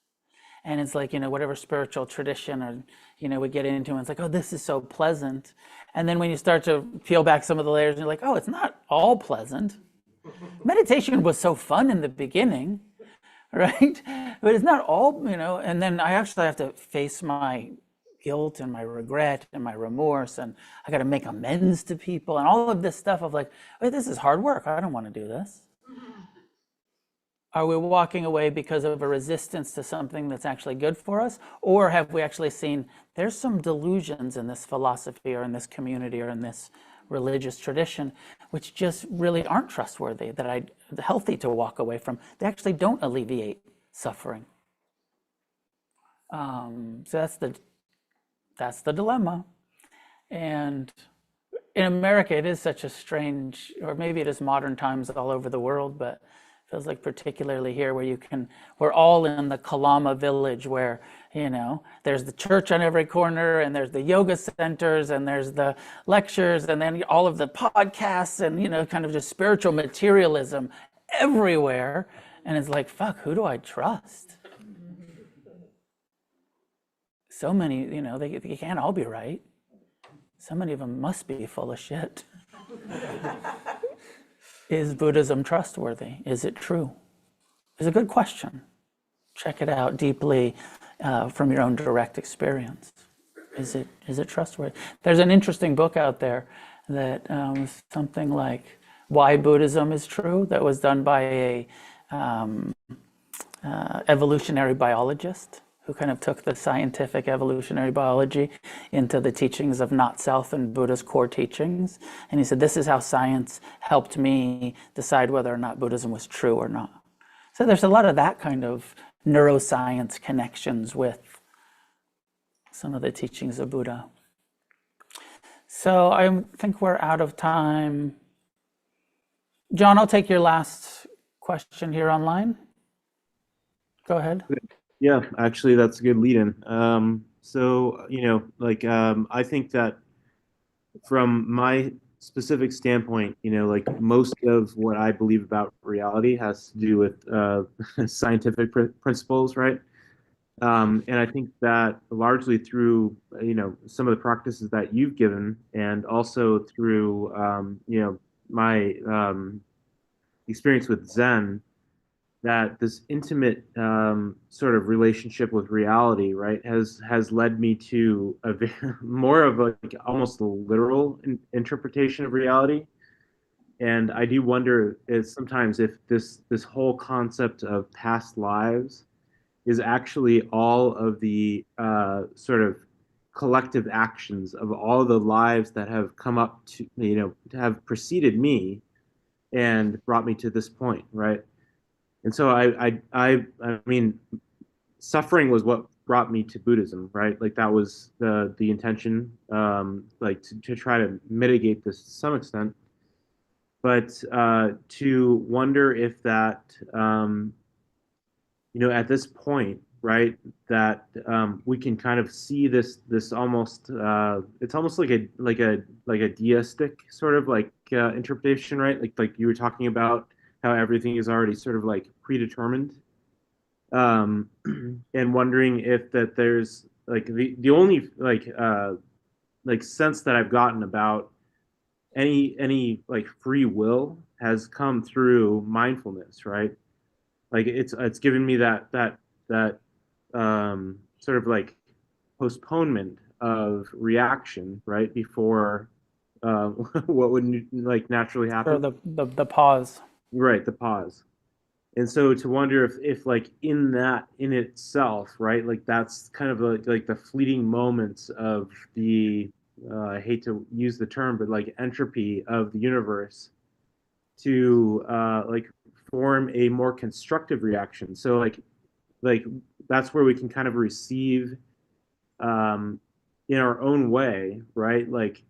And it's like, whatever spiritual tradition or, we get into, and it's like, oh, this is so pleasant. And then when you start to peel back some of the layers, you're like, oh, it's not all pleasant. Meditation was so fun in the beginning, right? But it's not all, and then I actually have to face my guilt and my regret and my remorse, and I got to make amends to people and all of this stuff of like, wait, this is hard work. I don't want to do this. Are we walking away because of a resistance to something that's actually good for us? Or have we actually seen there's some delusions in this philosophy or in this community or in this religious tradition which just really aren't trustworthy, that are healthy to walk away from? They actually don't alleviate suffering. So that's the dilemma. And in America, it is such a strange, or maybe it is modern times all over the world, but feels like particularly here where we're all in the Kalama village where, there's the church on every corner, and there's the yoga centers, and there's the lectures, and then all of the podcasts, and, kind of just spiritual materialism everywhere. And it's like, fuck, who do I trust? So many, they can't all be right. So many of them must be full of shit. Is Buddhism trustworthy? Is it true? It's a good question. Check it out deeply from your own direct experience. Is it trustworthy? There's an interesting book out there that something like Why Buddhism is True, that was done by a evolutionary biologist who kind of took the scientific evolutionary biology into the teachings of not self and Buddha's core teachings. And he said, this is how science helped me decide whether or not Buddhism was true or not. So there's a lot of that kind of neuroscience connections with some of the teachings of Buddha. So I think we're out of time. John, I'll take your last question here online. Go ahead. Yeah, actually, that's a good lead-in. I think that from my specific standpoint, most of what I believe about reality has to do with scientific principles, right? And I think that largely through, some of the practices that you've given, and also through, my experience with Zen, that this intimate sort of relationship with reality, right, has led me to more of a almost a literal interpretation of reality. And I do wonder sometimes if this whole concept of past lives is actually all of the sort of collective actions of all the lives that have come up to, have preceded me and brought me to this point, right? And so I mean, suffering was what brought me to Buddhism, right? Like that was the intention, to try to mitigate this to some extent. But to wonder if that, at this point, right, that we can kind of see this almost, it's almost like a deistic sort of interpretation, right? Like you were talking about how everything is already sort of like predetermined, and wondering if that there's like the only sense that I've gotten about any like free will has come through mindfulness, right? Like it's given me that sort of like postponement of reaction, right, before what would like naturally happen. Or the pause. Right, the pause. And so to wonder if like in itself, right, like that's kind of like the fleeting moments of the I hate to use the term, but like entropy of the universe to like form a more constructive reaction. So like that's where we can kind of receive in our own way, right? Like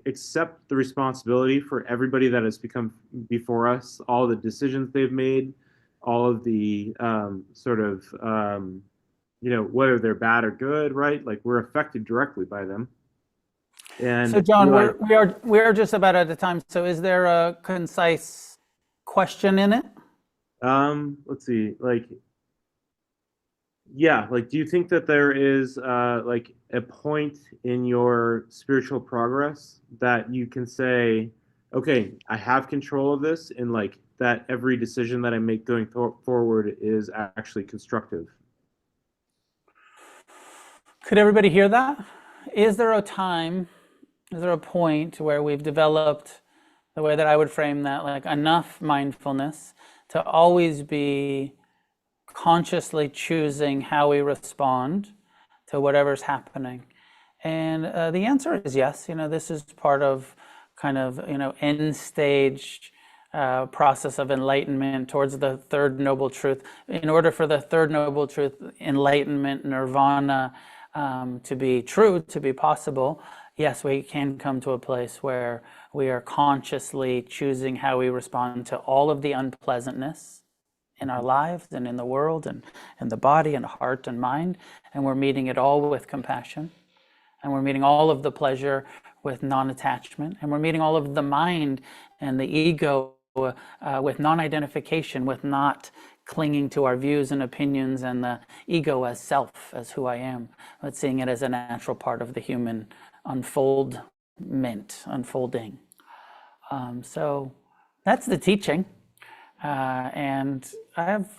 accept the responsibility for everybody that has become before us, all the decisions they've made, all of the sort of whether they're bad or good, right? Like we're affected directly by them. And so John, we are just about out of time. So is there a concise question in it? Let's see. Do you think that there is like a point in your spiritual progress that you can say, okay, I have control of this, and like that every decision that I make going forward is actually constructive? Could everybody hear that? Is there a point where we've developed, the way that I would frame that, like enough mindfulness to always be consciously choosing how we respond to whatever's happening? And the answer is yes. This is part of kind of, end stage process of enlightenment towards the third noble truth. In order for the third noble truth, enlightenment, nirvana, to be true, to be possible, yes, we can come to a place where we are consciously choosing how we respond to all of the unpleasantness in our lives and in the world and in the body and heart and mind, and we're meeting it all with compassion, and we're meeting all of the pleasure with non-attachment, and we're meeting all of the mind and the ego with non-identification, with not clinging to our views and opinions and the ego as self, as who I am, but seeing it as a natural part of the human unfolding. So that's the teaching. And I have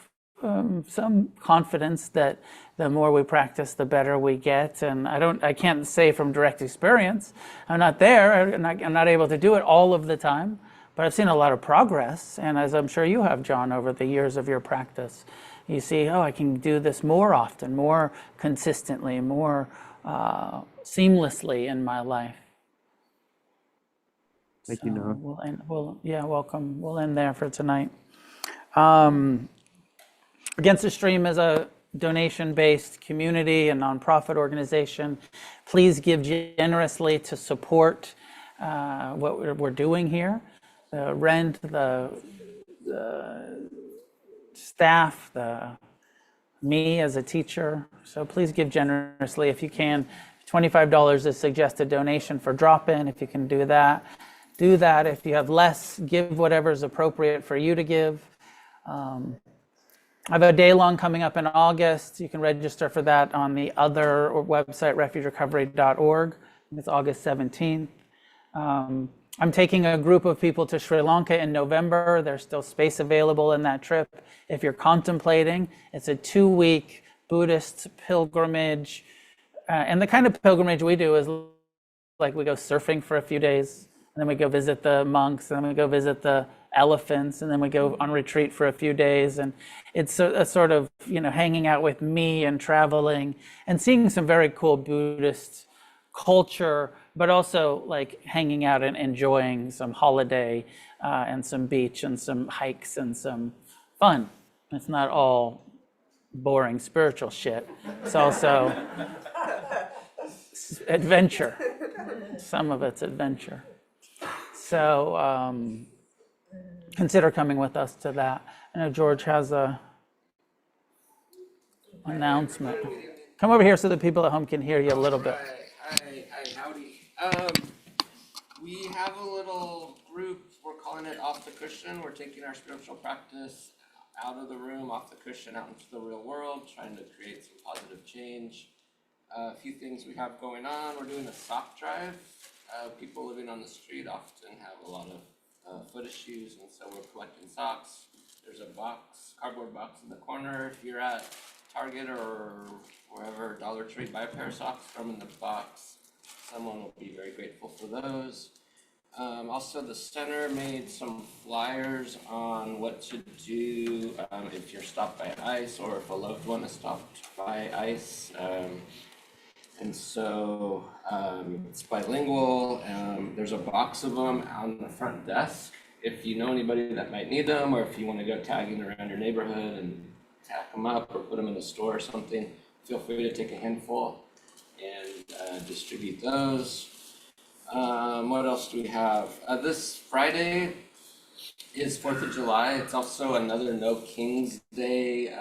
some confidence that the more we practice, the better we get. And I can't say from direct experience. I'm not there, and I'm not able to do it all of the time. But I've seen a lot of progress, and as I'm sure you have, John, over the years of your practice, you see, oh, I can do this more often, more consistently, more seamlessly in my life. Thank you, Noah. Welcome. We'll end there for tonight. Against the Stream is a donation-based community, a nonprofit organization. Please give generously to support what we're doing here. The rent, the staff, me as a teacher. So please give generously if you can. $25 is suggested donation for drop-in. If you can do that, do that. If you have less, give whatever is appropriate for you to give. I have a day-long coming up in August. You can register for that on the other website, refugerecovery.org. It's August 17th. I'm taking a group of people to Sri Lanka in November. There's still space available in that trip. If you're contemplating, it's a 2-week Buddhist pilgrimage. And the kind of pilgrimage we do is like we go surfing for a few days, and then we go visit the monks, and then we go visit the elephants, and then we go on retreat for a few days. And it's a sort of, hanging out with me and traveling and seeing some very cool Buddhist culture, but also like hanging out and enjoying some holiday and some beach and some hikes and some fun. It's not all boring spiritual shit. It's also adventure. Some of it's adventure. So consider coming with us to that. I know George has a announcement. Come over here so the people at home can hear you a little bit. Hi, howdy. We have a little group, we're calling it Off the Cushion. We're taking our spiritual practice out of the room, off the cushion, out into the real world, trying to create some positive change. A few things we have going on. We're doing a sock drive. People living on the street often have a lot of foot issues, and so we're collecting socks. There's a cardboard box in the corner. If you're at Target or wherever, Dollar Tree, buy a pair of socks, throw them in the box. Someone will be very grateful for those. Also, the center made some flyers on what to do if you're stopped by ICE or if a loved one is stopped by ICE. And so it's bilingual. There's a box of them on the front desk. If you know anybody that might need them, or if you want to go tagging around your neighborhood and tack them up or put them in the store or something, feel free to take a handful and distribute those. What else do we have? This Friday is 4th of July. It's also another No King's Day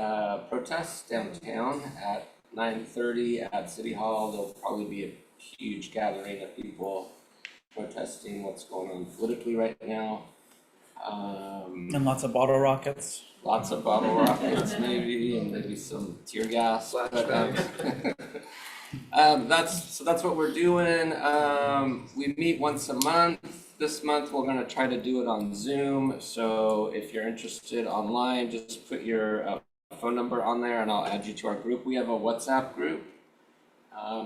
protest downtown at 9:30 at City Hall. There'll probably be a huge gathering of people protesting what's going on politically right now. And lots of bottle rockets. Lots of bottle rockets, maybe, and maybe some tear gas. That's what we're doing. We meet once a month. This month we're going to try to do it on Zoom. So if you're interested online, just put your phone number on there, and I'll add you to our group. We have a WhatsApp group.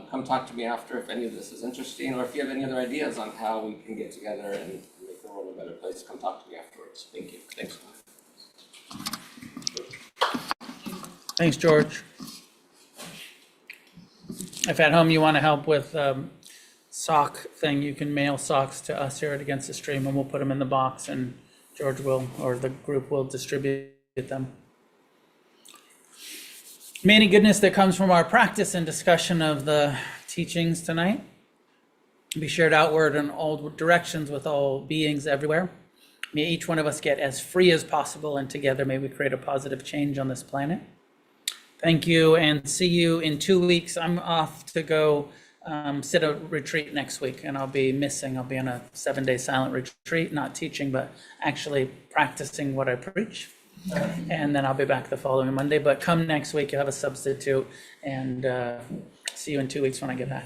Come talk to me after if any of this is interesting, or if you have any other ideas on how we can get together and make the world a better place. Come talk to me afterwards. Thank you. Thanks. Thanks, George. If at home you want to help with sock thing, you can mail socks to us here at Against the Stream, and we'll put them in the box, and George will, or the group will distribute them. Many goodness that comes from our practice and discussion of the teachings tonight be shared outward in all directions with all beings everywhere. May each one of us get as free as possible, and together may we create a positive change on this planet. Thank you, and see you in 2 weeks. I'm off to go sit a retreat next week, and I'll be missing. I'll be on a 7-day silent retreat, not teaching, but actually practicing what I preach. And then I'll be back the following Monday. But come next week, you'll have a substitute, and see you in 2 weeks when I get back.